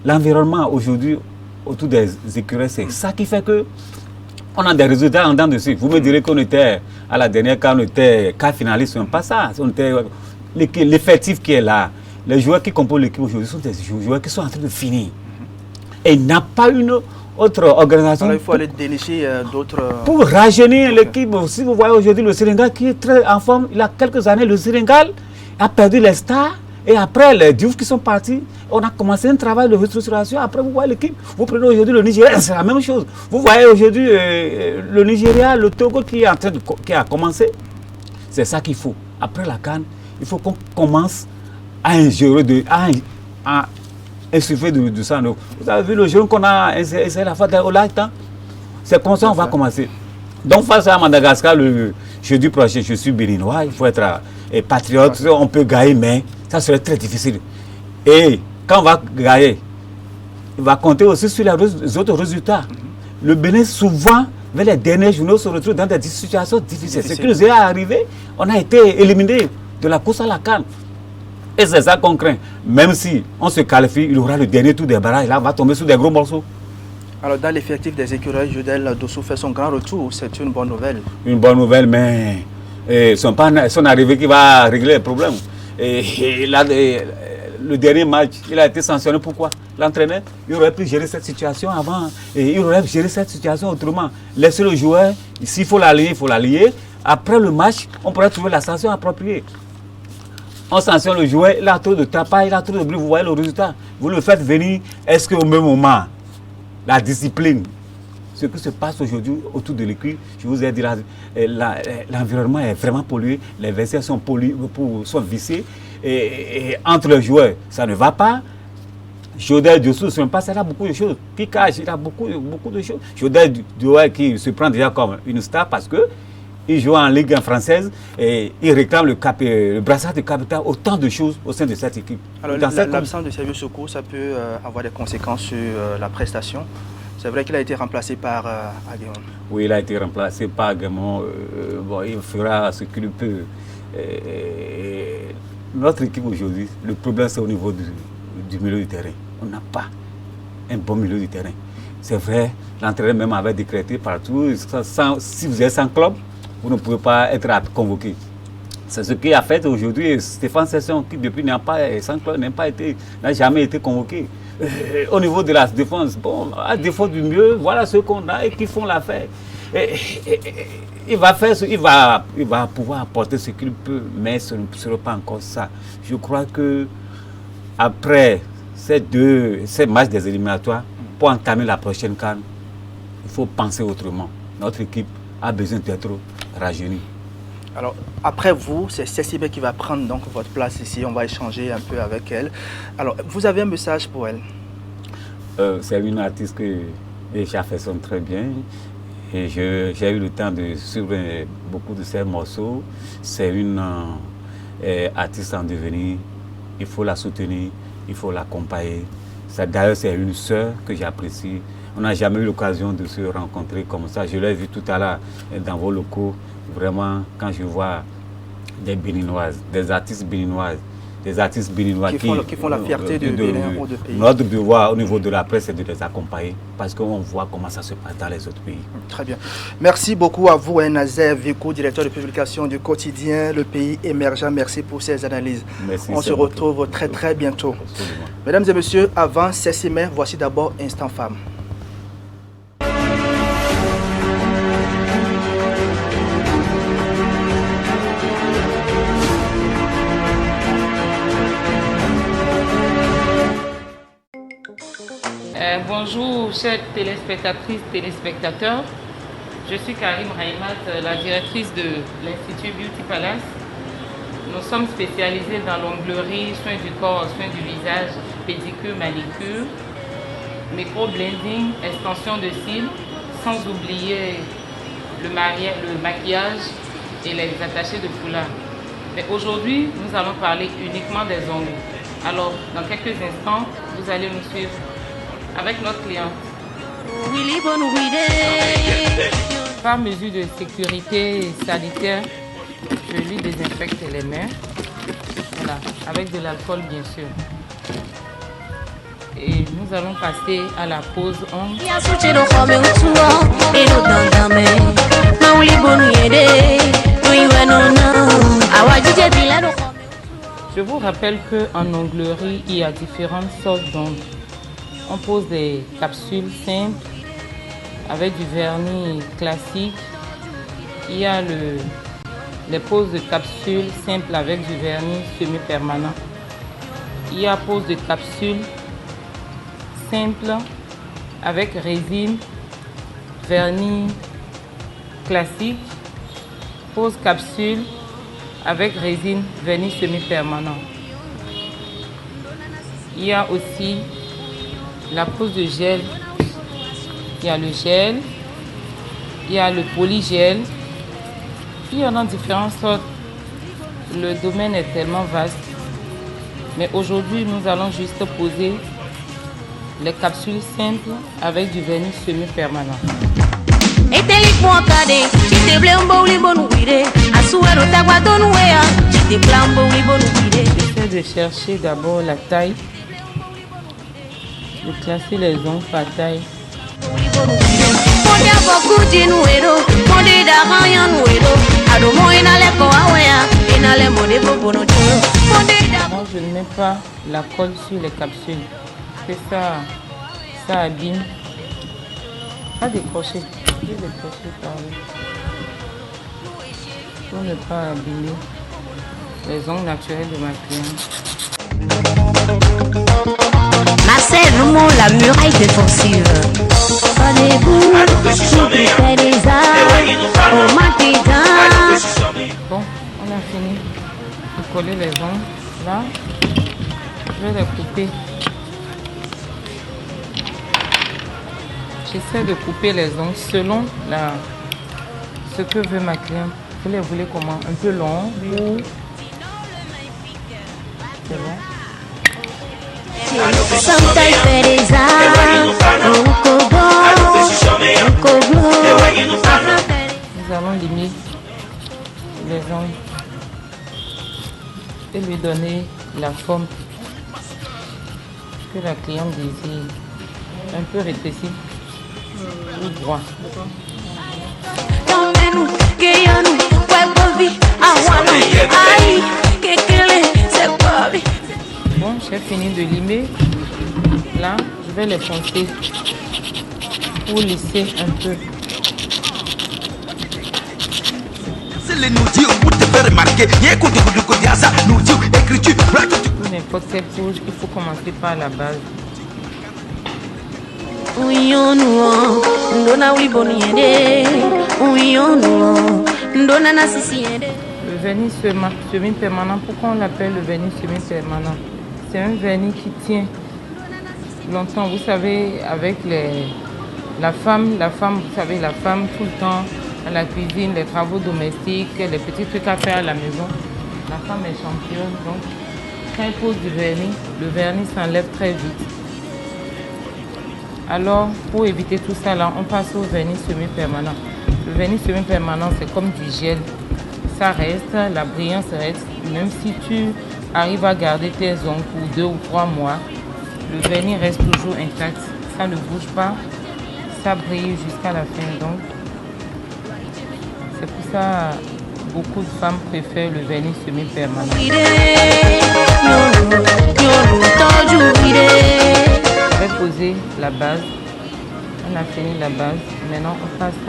l'environnement aujourd'hui autour des écureuils, c'est ça qui fait que on a des résultats en dents dessus. Vous me direz qu'on était à la dernière CAN, on était quart finaliste, ce n'est pas ça. L'effectif qui est là, les joueurs qui composent l'équipe aujourd'hui sont des joueurs qui sont en train de finir. Et il n'y a pas une autre organisation. Alors il faut aller dénicher d'autres... Pour rajeunir l'équipe. Si vous voyez aujourd'hui le Sénégal qui est très en forme, il y a quelques années, le Sénégal a perdu les stars. Et après, les Diouf qui sont partis, on a commencé un travail de restructuration. Après, vous voyez l'équipe. Vous prenez aujourd'hui le Nigeria, c'est la même chose. Vous voyez aujourd'hui le Nigeria, le Togo qui a commencé. C'est ça qu'il faut. Après la CAN, il faut qu'on commence à ingérer, à insuffler du sang. Vous avez vu le jeu qu'on a essayé la fois au lac. C'est comme ça qu'on va commencer. Donc, face à Madagascar, le jeudi prochain, je suis béninois. Il faut être patriote. On peut gagner, mais ça serait très difficile. Et quand on va gagner, il va compter aussi sur les autres résultats. Le Bénin, souvent, vers les derniers journaux, se retrouve dans des situations difficiles. Ce qui nous est arrivé, on a été éliminé de la course à la CAN. Et c'est ça qu'on craint. Même si on se qualifie, il aura le dernier tour des barrages. Là, on va tomber sur des gros morceaux. Alors, dans l'effectif des écureuils, Jodel Dossou fait son grand retour. C'est une bonne nouvelle. Une bonne nouvelle, mais son arrivée qui va régler les problèmes. Et là, le dernier match, il a été sanctionné. Pourquoi? L'entraîneur, il aurait pu gérer cette situation avant. Et il aurait pu gérer cette situation autrement. Laisser le joueur, s'il faut l'allier, il faut l'allier. Après le match, on pourrait trouver la sanction appropriée. On sanctionne le joueur, il a trop de tapas, il a trop de bruit. Vous voyez le résultat. Vous le faites venir. Est-ce qu'au même moment, la discipline, ce qui se passe aujourd'hui autour de l'équipe, je vous ai dit, l'environnement est vraiment pollué, les vestiaires sont pollués, sont vissés, et entre les joueurs, ça ne va pas. Jodel Dossou, ce n'est pas ça, il a beaucoup de choses. Qui cache, il a beaucoup de choses. Jodel Dossou qui se prend déjà comme une star parce que il joue en Ligue française et il réclame le brassard de capitaine, autant de choses au sein de cette équipe. Alors l'absence de Sergio Soko, ça peut avoir des conséquences sur la prestation. C'est vrai qu'il a été remplacé par Aguemon. Oui, il a été remplacé par Aguemon. Il fera ce qu'il peut. Notre équipe aujourd'hui, le problème c'est au niveau du milieu du terrain. On n'a pas un bon milieu du terrain. C'est vrai, l'entraîneur même avait décrété partout, si vous êtes sans club, vous ne pouvez pas être convoqué. C'est ce qui a fait aujourd'hui Stéphane Session, qui depuis n'a jamais été convoqué. Au niveau de la défense, bon, à défaut du mieux, voilà ce qu'on a et qui font l'affaire. Il va pouvoir apporter ce qu'il peut, mais ce ne sera pas encore ça. Je crois que après ces matchs des éliminatoires, pour entamer la prochaine CAN, il faut penser autrement. Notre équipe a besoin d'être rajeunie. Alors, après vous, c'est Cécile qui va prendre donc votre place ici. On va échanger un peu avec elle. Alors, vous avez un message pour elle? C'est une artiste que j'affectionne très bien. Et j'ai eu le temps de suivre beaucoup de ses morceaux. C'est une artiste en devenir. Il faut la soutenir, il faut l'accompagner. D'ailleurs, c'est une sœur que j'apprécie. On n'a jamais eu l'occasion de se rencontrer comme ça. Je l'ai vu tout à l'heure dans vos locaux. Vraiment, quand je vois des Béninoises, des artistes béninois qui font la fierté de Bénin ou de pays. Notre devoir au niveau de la presse, c'est de les accompagner parce qu'on voit comment ça se passe dans les autres pays. Très bien. Merci beaucoup à vous, Nazer Vico, directeur de publication du quotidien Le Pays Émergent. Merci pour ces analyses. Merci, on se retrouve très bientôt. Absolument. Mesdames et messieurs, avant 16 mai, voici d'abord Instant Femme. Bonjour chers téléspectatrices, téléspectateurs. Je suis Karim Raimat, la directrice de l'Institut Beauty Palace. Nous sommes spécialisés dans l'onglerie, soins du corps, soins du visage, pédicure, manicure, micro-blending, extension de cils, sans oublier le maquillage et les attachés de foulard. Mais aujourd'hui, nous allons parler uniquement des ongles. Alors, dans quelques instants, vous allez nous suivre avec notre cliente. Par mesure de sécurité sanitaire, je lui désinfecte les mains, voilà, avec de l'alcool bien sûr. Et nous allons passer à la pause ongle. Je vous rappelle qu'en onglerie, il y a différentes sortes d'ongles. On pose des capsules simples, avec du vernis classique. Il y a les poses de capsules simples avec du vernis semi-permanent. Il y a pose de capsules simple avec résine, vernis classique, pose capsule avec résine, vernis semi-permanent. Il y a aussi la pose de gel. Il y a le gel, il y a le polygel. Il y en a différentes sortes. Le domaine est tellement vaste. Mais aujourd'hui, nous allons juste poser les capsules simples avec du vernis semi-permanent. J'essaie de chercher d'abord la taille, de classer les ongles par taille. Moi, je ne mets pas la colle sur les capsules. C'est ça abîme. Pas décrocher. Je vais décrocher par là. Pour ne pas abîmer les ongles naturels de ma cliente. Marcel Roumont, la muraille défensive. Bon, on a fini de coller les ongles. Là, je vais les couper. J'essaie de couper les ongles selon ce que veut ma cliente. Vous les voulez comment? Un peu long ou... C'est bon? Nous allons limer les ongles et lui donner la forme que la cliente désire. Un peu rétréci ou droit. Bon, j'ai fini de limer. Là, je vais les poncer pour lisser un peu. Pour n'importe quelle pose, il faut commencer par la base. Le vernis semi-permanent, pourquoi on l'appelle le vernis semi-permanent? C'est un vernis qui tient longtemps. Vous savez, avec la femme, vous savez, la femme tout le temps, à la cuisine, les travaux domestiques, les petits trucs à faire à la maison. La femme est championne, donc quand elle pose du vernis, le vernis s'enlève très vite. Alors, pour éviter tout ça, là, on passe au vernis semi-permanent. Le vernis semi-permanent, c'est comme du gel. Ça reste, la brillance reste. Même si tu arrives à garder tes ongles pour 2 ou 3 mois, le vernis reste toujours intact. Ça ne bouge pas, ça brille jusqu'à la fin. Donc, c'est pour ça beaucoup de femmes préfèrent le vernis semi-permanent. Je vais poser la base. On a fini la base. Maintenant, on passe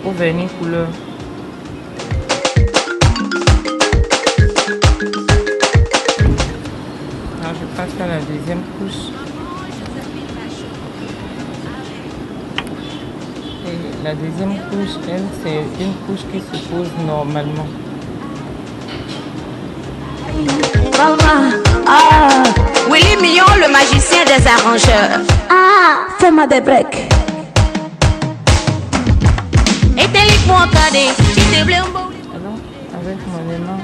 au vernis couleur. Alors, je passe à la deuxième couche. Et la deuxième couche, elle, c'est une couche qui se pose normalement. Willy Millon, le magicien des arrangeurs. Ah, fais-moi des breaks. Alors, avec mon aimant,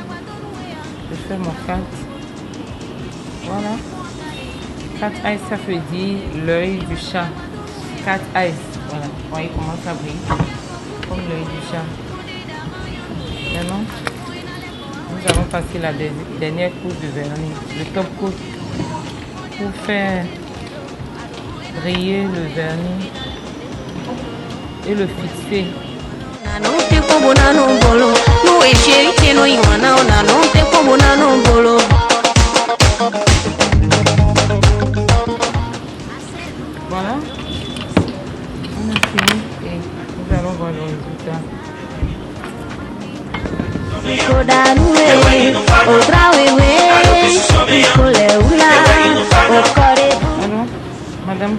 je fais mon 4. Voilà. 4 eyes, ça veut dire l'œil du chat. 4 eyes. Voilà. Vous voyez comment ça brille. Comme l'œil du chat. Maintenant, nous allons passer la dernière couche de vernis, le top coat, pour faire briller le vernis et le fixer. Voilà.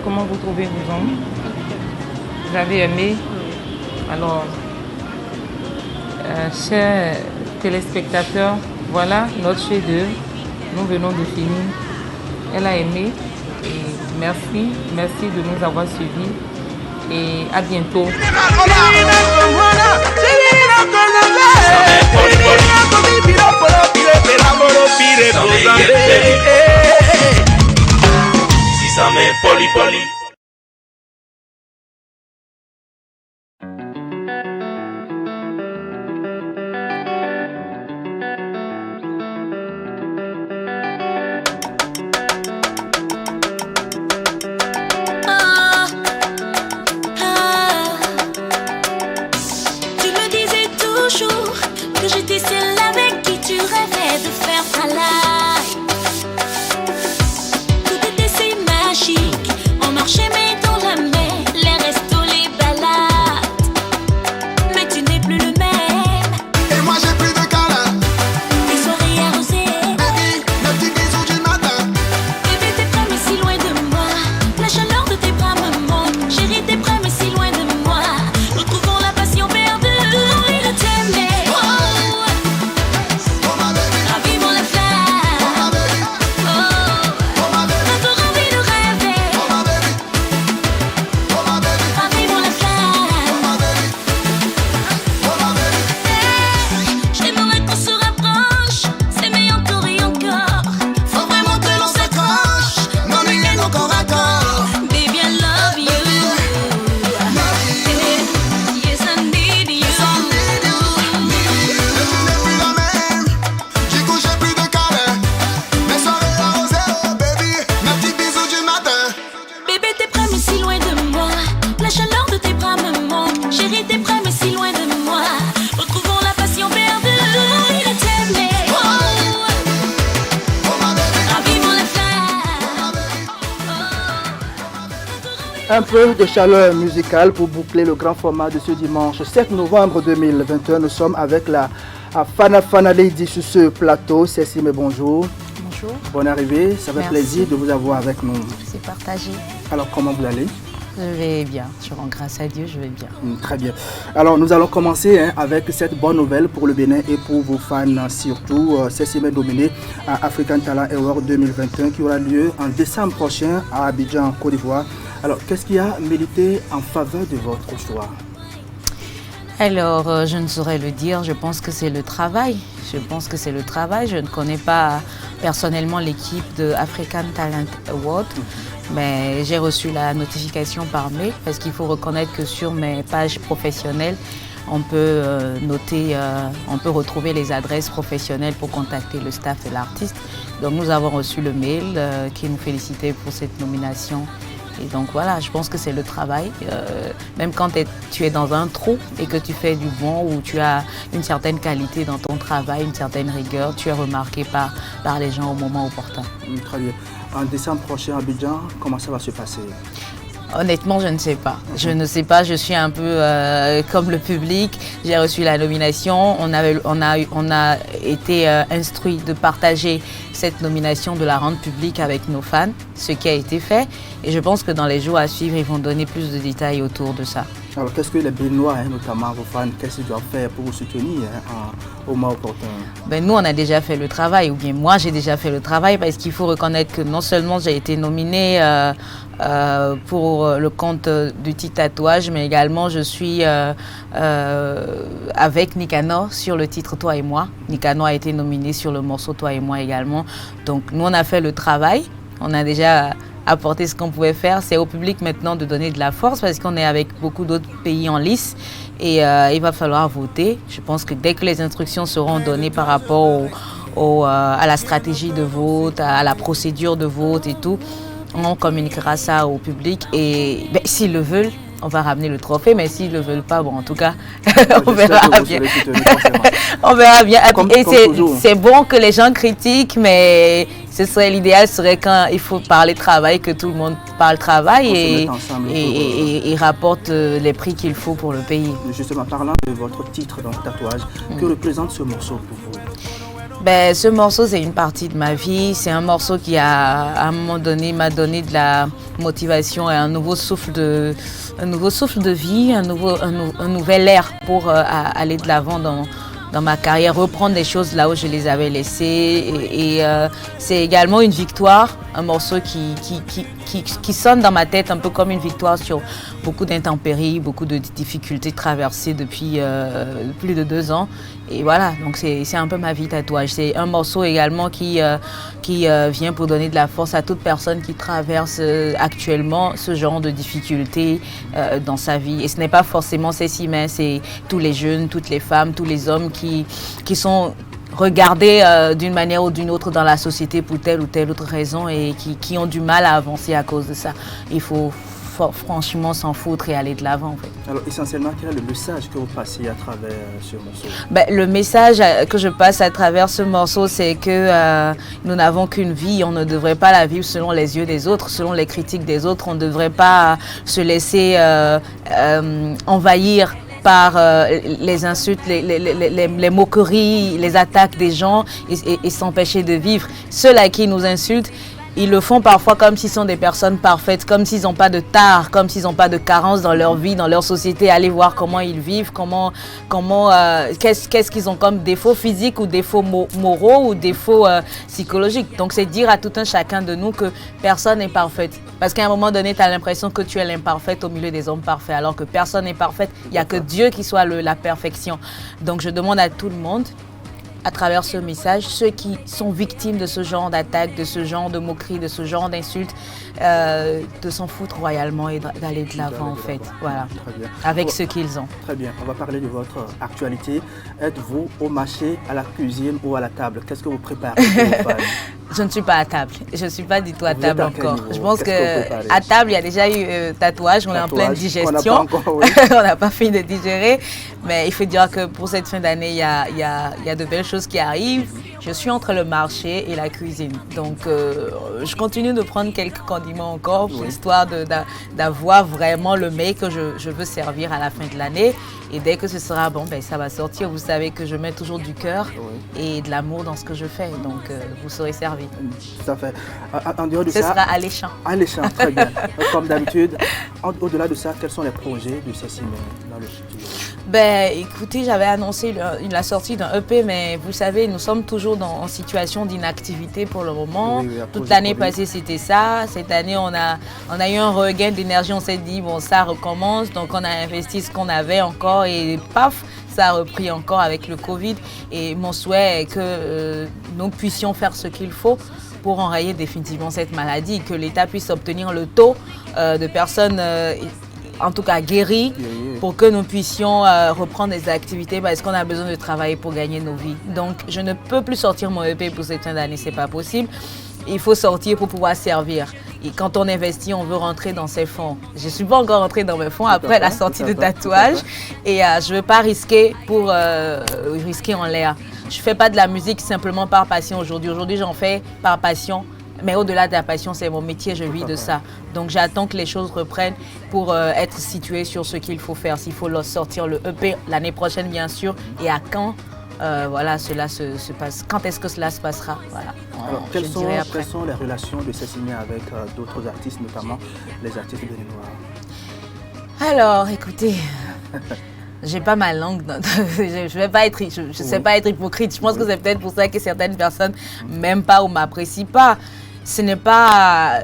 comment vous trouvez vos ongles? Vous avez aimé? Alors, chers téléspectateurs, voilà notre chef-d'œuvre. Nous venons de finir. Elle a aimé. Et merci de nous avoir suivis. Et à bientôt. Que j'étais celle avec qui tu rêvais de faire ta life. Tout était si magique. On marchait main dans la main, les restos, les balades. Mais tu n'es plus le même. Et moi j'ai plus de câlins. Des soirées arrosées. Baby, le petit bisou du matin. Bébé t'es près mais si loin de moi. La chaleur de tes bras me monte. Chérie t'es près mais si loin de moi. Retrouvons la passion perdue et le t'aimer. Un peu de chaleur musicale pour boucler le grand format de ce dimanche 7 novembre 2021. Nous sommes avec la Fana Lady sur ce plateau. Cécile, bonjour. Bonjour. Bonne arrivée. Ça fait plaisir de vous avoir avec nous. C'est partagé. Alors, comment vous allez? Je vais bien. Je rends grâce à Dieu, je vais bien. Très bien. Alors, nous allons commencer avec cette bonne nouvelle pour le Bénin et pour vos fans surtout. Cécile est nominée à African Talent Award 2021 qui aura lieu en décembre prochain à Abidjan, en Côte d'Ivoire. Alors, qu'est-ce qui a milité en faveur de votre choix? Alors, je ne saurais le dire. Je pense que c'est le travail. Je ne connais pas personnellement l'équipe de African Talent Award, mais j'ai reçu la notification par mail parce qu'il faut reconnaître que sur mes pages professionnelles, on peut on peut retrouver les adresses professionnelles pour contacter le staff et l'artiste. Donc, nous avons reçu le mail qui nous félicitait pour cette nomination. Et donc voilà, je pense que c'est le travail. Même quand tu es dans un trou et que tu fais du bon ou tu as une certaine qualité dans ton travail, une certaine rigueur, tu es remarqué par les gens au moment opportun. Très bien. En décembre prochain à Abidjan, comment ça va se passer? Honnêtement, je ne sais pas. Je ne sais pas, je suis un peu comme le public. J'ai reçu la nomination. On a été instruit de partager cette nomination, de la rendre publique avec nos fans, ce qui a été fait. Et je pense que dans les jours à suivre, ils vont donner plus de détails autour de ça. Alors, qu'est-ce que les Béninois, notamment vos fans, qu'est-ce qu'ils doivent faire pour vous soutenir au moment opportun? Nous, on a déjà fait le travail, ou bien moi, j'ai déjà fait le travail, parce qu'il faut reconnaître que non seulement j'ai été nominée pour le compte du petit tatouage, mais également je suis avec Nicanor sur le titre Toi et moi. Nicanor a été nominé sur le morceau Toi et moi également. Donc, nous, on a fait le travail. On a déjà apporter ce qu'on pouvait faire. C'est au public maintenant de donner de la force parce qu'on est avec beaucoup d'autres pays en lice et il va falloir voter. Je pense que dès que les instructions seront données par rapport à la stratégie de vote, à la procédure de vote et tout, on communiquera ça au public et s'ils le veulent, on va ramener le trophée, mais s'ils ne le veulent pas, bon, en tout cas, on verra bien. On verra bien. Et c'est bon que les gens critiquent, mais l'idéal serait quand il faut parler travail, que tout le monde parle travail et rapporte les prix qu'il faut pour le pays. Justement, parlant de votre titre dans le tatouage, que représente ce morceau pour vous? Ben, ce morceau, c'est une partie de ma vie. C'est un morceau qui, à un moment donné, m'a donné de la motivation et un nouveau souffle de vie, un nouvel air pour aller de l'avant dans ma carrière, reprendre des choses là où je les avais laissées. Et c'est également une victoire, un morceau qui sonne dans ma tête un peu comme une victoire sur beaucoup d'intempéries, beaucoup de difficultés traversées depuis plus de 2 ans. Et voilà, donc c'est un peu ma vie tatouage. C'est un morceau également qui vient pour donner de la force à toute personne qui traverse actuellement ce genre de difficultés dans sa vie. Et ce n'est pas forcément ces 6 mains, c'est tous les jeunes, toutes les femmes, tous les hommes qui sont regardés d'une manière ou d'une autre dans la société pour telle ou telle autre raison et qui ont du mal à avancer à cause de ça. Il faut franchement s'en foutre et aller de l'avant en fait. Alors essentiellement, quel est le message que vous passez à travers ce morceau? Ben, le message que je passe à travers ce morceau, c'est que nous n'avons qu'une vie, on ne devrait pas la vivre selon les yeux des autres, selon les critiques des autres, on ne devrait pas se laisser envahir par les insultes, les moqueries, les attaques des gens et s'empêcher de vivre. Ceux à qui nous insultent, ils le font parfois comme s'ils sont des personnes parfaites, comme s'ils n'ont pas de tard, comme s'ils n'ont pas de carence dans leur vie, dans leur société. Allez voir comment ils vivent, qu'est-ce qu'ils ont comme défauts physiques ou défauts moraux ou défauts psychologiques. Donc c'est dire à tout un chacun de nous que personne n'est parfaite. Parce qu'à un moment donné, tu as l'impression que tu es l'imparfaite au milieu des hommes parfaits, alors que personne n'est parfaite. Il n'y a que Dieu qui soit la perfection. Donc je demande à tout le monde, à travers ce message, ceux qui sont victimes de ce genre d'attaques, de ce genre de moqueries, de ce genre d'insultes, de s'en foutre royalement et d'aller de l'avant en fait. Voilà. Très bien. Avec ce qu'ils ont. Très bien. On va parler de votre actualité. Êtes-vous au marché, à la cuisine ou à la table? Qu'est-ce que vous préparez pour vos fans? Je ne suis pas à table. Je ne suis pas du tout à table encore. Je pense que à table, il y a déjà eu tatouage. On est en pleine digestion. On n'a pas fini de digérer. Mais il faut dire que pour cette fin d'année, il y a de belles choses qui arrivent. Je suis entre le marché et la cuisine. Donc, je continue de prendre quelques condiments encore pour histoire d'avoir vraiment le mets que je veux servir à la fin de l'année. Et dès que ce sera bon, ben, ça va sortir. Vous savez que je mets toujours du cœur et de l'amour dans ce que je fais. Donc, vous serez servi. Tout à fait. En dehors de ça, ça, sera alléchant. Alléchant, très bien. Comme d'habitude, au-delà de ça, quels sont les projets de Cécile dans le studio? Ben, écoutez, j'avais annoncé la sortie d'un EP, mais vous savez, nous sommes toujours en situation d'inactivité pour le moment. Oui, toute l'année passée, c'était ça. Cette année, on a eu un regain d'énergie. On s'est dit, bon, ça recommence. Donc, on a investi ce qu'on avait encore et paf, ça a repris encore avec le Covid. Et mon souhait est que nous puissions faire ce qu'il faut pour enrayer définitivement cette maladie, que l'État puisse obtenir le taux de personnes en tout cas guéris, pour que nous puissions reprendre des activités parce qu'on a besoin de travailler pour gagner nos vies. Donc, je ne peux plus sortir mon EP pour cette fin d'année, c'est pas possible. Il faut sortir pour pouvoir servir. Et quand on investit, on veut rentrer dans ses fonds. Je ne suis pas encore rentrée dans mes fonds après la sortie de tatouage et je ne veux pas risquer pour risquer en l'air. Je ne fais pas de la musique simplement par passion aujourd'hui. Aujourd'hui, j'en fais par passion. Mais au-delà de la passion, c'est mon métier, je vis de ça. Donc j'attends que les choses reprennent pour être situé sur ce qu'il faut faire. S'il faut sortir le EP l'année prochaine, bien sûr, et à quand voilà, cela se passe. Quand est-ce que cela se passera? Voilà. Alors, quelles sont les relations de Cécile avec d'autres artistes, notamment les artistes béninois? Alors, écoutez... J'ai pas ma langue, je vais pas être, je sais pas être hypocrite. Je pense que c'est peut-être pour ça que certaines personnes m'aiment pas ou m'apprécient pas. Je n'ai pas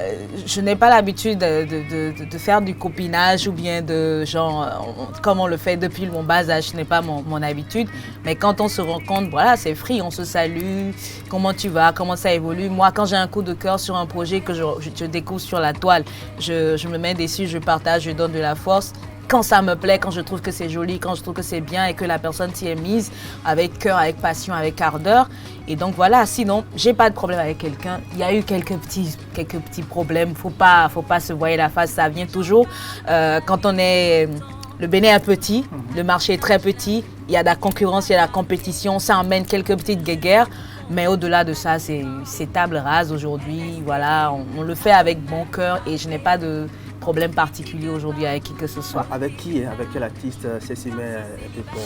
l'habitude de faire du copinage ou bien de genre, comme on le fait depuis mon bas âge, ce n'est pas mon habitude. Mais quand on se rencontre, voilà, c'est free, on se salue, comment tu vas, comment ça évolue. Moi, quand j'ai un coup de cœur sur un projet que je découvre sur la toile, je me mets dessus, je partage, je donne de la force. Quand ça me plaît, quand je trouve que c'est joli, quand je trouve que c'est bien et que la personne s'y est mise avec cœur, avec passion, avec ardeur. Et donc voilà, sinon, j'ai pas de problème avec quelqu'un. Il y a eu quelques petits problèmes. Faut pas se voiler la face, ça vient toujours. Quand le Bénin est petit, le marché est très petit, il y a de la concurrence, il y a de la compétition, ça emmène quelques petites guéguerres. Mais au-delà de ça, c'est table rase aujourd'hui. Voilà, on le fait avec bon cœur et je n'ai pas de problème particulier aujourd'hui avec qui que ce soit. Avec qui, avec quel artiste Cécimé était pour?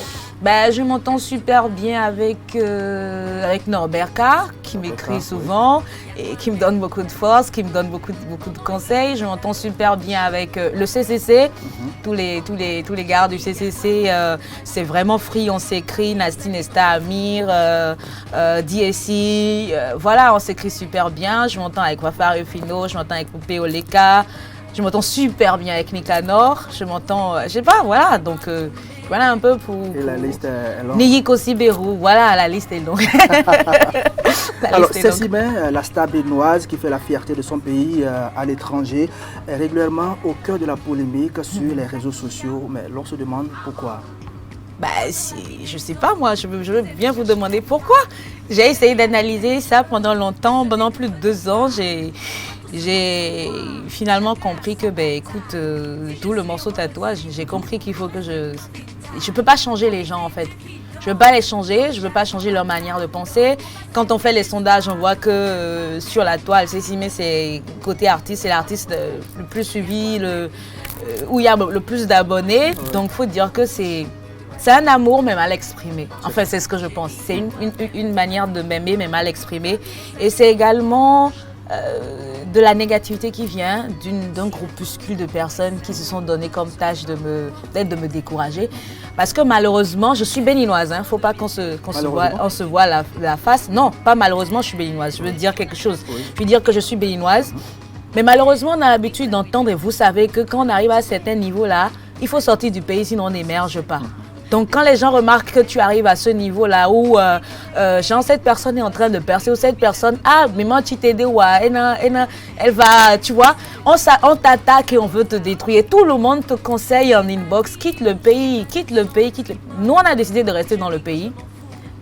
Je m'entends super bien avec Norbert Carr, qui m'écrit souvent et qui me donne beaucoup de force, qui me donne beaucoup de conseils. Je m'entends super bien avec le CCC, tous les gars du CCC, c'est vraiment free, on s'écrit, Nasty Nesta, Amir, DSI, voilà, on s'écrit super bien. Je m'entends avec Wafar Fino, je m'entends avec Poupé Oleka, je m'entends super bien avec Nicanor, je m'entends, je sais pas, voilà, donc voilà un peu pour... Et la liste est longue. Niyiko Sibérou, voilà, la liste est longue. Alors, Cécimé, la star béninoise qui fait la fierté de son pays à l'étranger, est régulièrement au cœur de la polémique sur les réseaux sociaux, mais l'on se demande pourquoi. Je sais pas moi, je veux bien vous demander pourquoi. J'ai essayé d'analyser ça pendant longtemps, pendant plus de 2 ans, j'ai finalement compris que, écoute, tout le morceau tatouage, j'ai compris qu'il faut que je peux pas changer les gens en fait. Je veux pas les changer, je veux pas changer leur manière de penser. Quand on fait les sondages, on voit que sur la toile, Cécimé, c'est côté artiste, c'est l'artiste le plus suivi, où il y a le plus d'abonnés. Donc il faut dire que c'est un amour mais mal exprimé. Enfin, c'est ce que je pense. C'est une manière de m'aimer mais mal exprimée. Et c'est également de la négativité qui vient d'un groupuscule de personnes qui se sont données comme tâche de me décourager. Parce que malheureusement, je suis béninoise. Il ne faut pas qu'on se voit la face. Non, pas malheureusement, je suis béninoise. Je veux dire quelque chose. Oui. Je veux dire que je suis béninoise. Mais malheureusement, on a l'habitude d'entendre, et vous savez que quand on arrive à certains niveaux-là, il faut sortir du pays, sinon on n'émerge pas. Donc quand les gens remarquent que tu arrives à ce niveau-là où cette personne est en train de percer, ou cette personne, mais moi tu t'aides, elle va, tu vois, on t'attaque et on veut te détruire. Tout le monde te conseille en inbox, quitte le pays. Nous, on a décidé de rester dans le pays.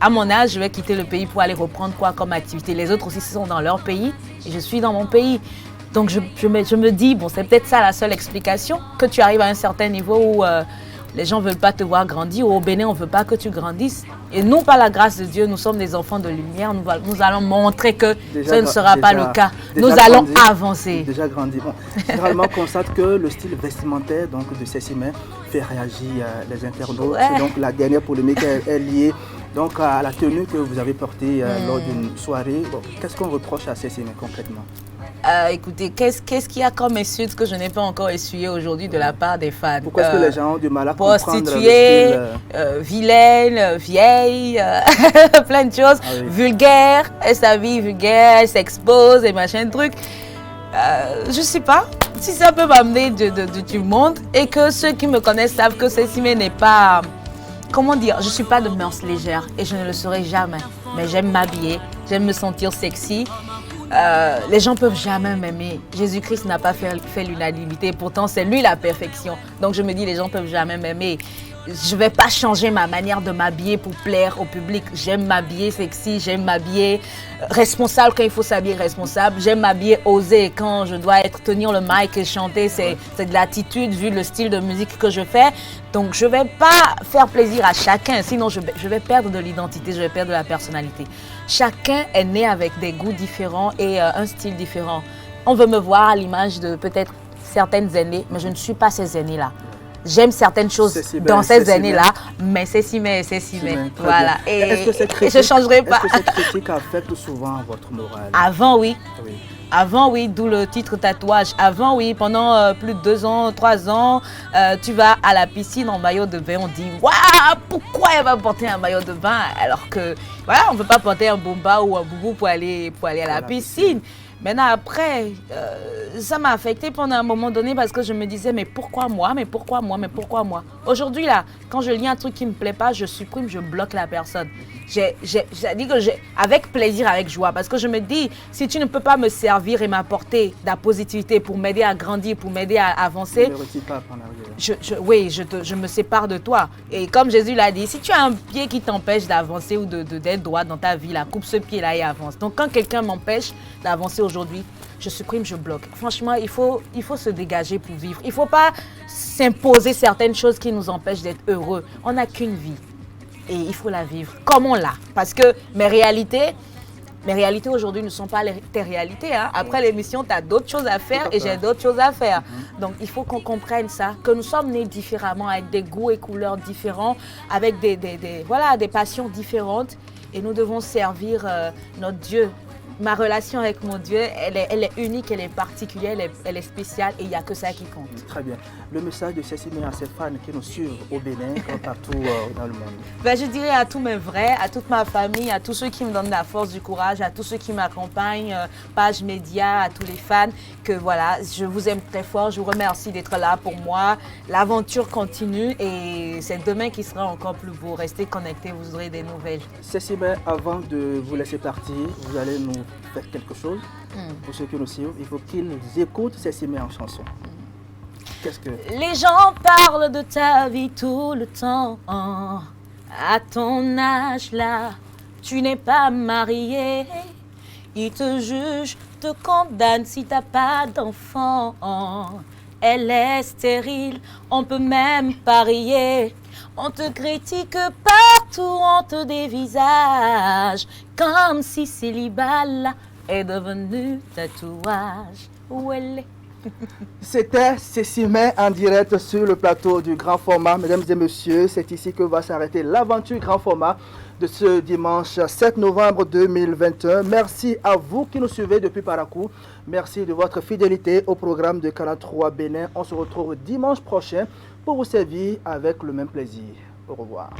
À mon âge, je vais quitter le pays pour aller reprendre quoi comme activité. Les autres aussi sont dans leur pays et je suis dans mon pays. Donc je me dis, bon, c'est peut-être ça la seule explication, que tu arrives à un certain niveau où les gens ne veulent pas te voir grandir, ou au Bénin, on ne veut pas que tu grandisses. Et nous, par la grâce de Dieu, nous sommes des enfants de lumière. Nous allons montrer que ce ne sera pas le cas. Nous allons avancer. Déjà grandi. Bon, généralement, on constate que le style vestimentaire de Cécimé fait réagir les internautes. Ouais. Donc la dernière polémique est liée à la tenue que vous avez portée lors d'une soirée. Bon, qu'est-ce qu'on reproche à Cécimé concrètement? Écoutez, qu'est-ce qu'il y a comme insulte que je n'ai pas encore essuyé aujourd'hui de la part des fans? Pourquoi est-ce que les gens ont du mal à comprendre prostituée, vilaine, vieille, plein de choses, vulgaire, elle s'habille vulgaire, elle s'expose et machin de trucs. Je sais pas si ça peut m'amener du monde et que ceux qui me connaissent savent que Cécimé n'est pas... Comment dire? Je ne suis pas de mœurs légères et je ne le serai jamais. Mais j'aime m'habiller, j'aime me sentir sexy. Les gens peuvent jamais m'aimer. Jésus-Christ n'a pas fait l'unanimité, pourtant c'est lui la perfection. Donc je me dis, les gens peuvent jamais m'aimer. Je vais pas changer ma manière de m'habiller pour plaire au public. J'aime m'habiller sexy, j'aime m'habiller responsable quand il faut s'habiller responsable. J'aime m'habiller osé quand je dois tenir le mic et chanter. C'est de l'attitude vu le style de musique que je fais. Donc je vais pas faire plaisir à chacun, sinon je vais perdre de l'identité, je vais perdre de la personnalité. Chacun est né avec des goûts différents et un style différent. On veut me voir à l'image de peut-être certaines aînées, mais je ne suis pas ces aînées-là. J'aime certaines choses dans ces années-là, mais Cécimé. Voilà. Et je ne changerai pas. Est-ce que cette critique affecte souvent votre morale? Avant, oui. Avant, oui, d'où le titre tatouage. Avant, oui, pendant plus de 2 ans, 3 ans, tu vas à la piscine en maillot de bain, on dit « Waouh, pourquoi elle va porter un maillot de bain ?» Alors que, voilà, on ne peut pas porter un bomba ou un boubou pour aller à la piscine. Maintenant, après, ça m'a affecté pendant un moment donné parce que je me disais, mais pourquoi moi? Aujourd'hui, là, quand je lis un truc qui ne me plaît pas, je supprime, je bloque la personne. J'ai dit que avec plaisir, avec joie, parce que je me dis, si tu ne peux pas me servir et m'apporter de la positivité pour m'aider à grandir, pour m'aider à avancer, je me sépare de toi. Et comme Jésus l'a dit, si tu as un pied qui t'empêche d'avancer ou d'être droit dans ta vie, là, coupe ce pied-là et avance. Donc quand quelqu'un m'empêche d'avancer aujourd'hui, je supprime, je bloque. Franchement, il faut se dégager pour vivre. Il ne faut pas s'imposer certaines choses qui nous empêchent d'être heureux. On n'a qu'une vie et il faut la vivre comme on l'a. Parce que mes réalités, Mes réalités aujourd'hui ne sont pas tes réalités. Hein. Après l'émission, tu as d'autres choses à faire et j'ai d'autres choses à faire. Donc, il faut qu'on comprenne ça, que nous sommes nés différemment, avec des goûts et couleurs différents, avec des passions différentes. Et nous devons servir notre Dieu. Ma relation avec mon Dieu, elle est unique, elle est particulière, elle est spéciale et il n'y a que ça qui compte. Très bien. Le message de Cécimé à ses fans qui nous suivent au Bénin, comme partout dans le monde. Je dirais à tous mes vrais, à toute ma famille, à tous ceux qui me donnent la force, du courage, à tous ceux qui m'accompagnent, page média, à tous les fans, que voilà, je vous aime très fort, je vous remercie d'être là pour moi. L'aventure continue et c'est demain qui sera encore plus beau. Restez connectés, vous aurez des nouvelles. Cécimé, avant de vous laisser partir, vous allez nous faire quelque chose. Pour ceux qui nous suivent, il faut qu'ils écoutent Cécimé en chanson. Qu'est-ce que... Les gens parlent de ta vie tout le temps. À ton âge là, tu n'es pas marié. Ils te jugent, te condamnent si t'as pas d'enfant. Elle est stérile, on peut même parier. On te critique partout, on te dévisage. Comme si célibat là est devenu tatouage. Où elle est? C'était Cécimé en direct sur le plateau du Grand Format. Mesdames et messieurs, c'est ici que va s'arrêter l'aventure Grand Format de ce dimanche 7 novembre 2021. Merci à vous qui nous suivez depuis Parakou. Merci de votre fidélité au programme de Canal 3 Bénin. On se retrouve dimanche prochain pour vous servir avec le même plaisir. Au revoir.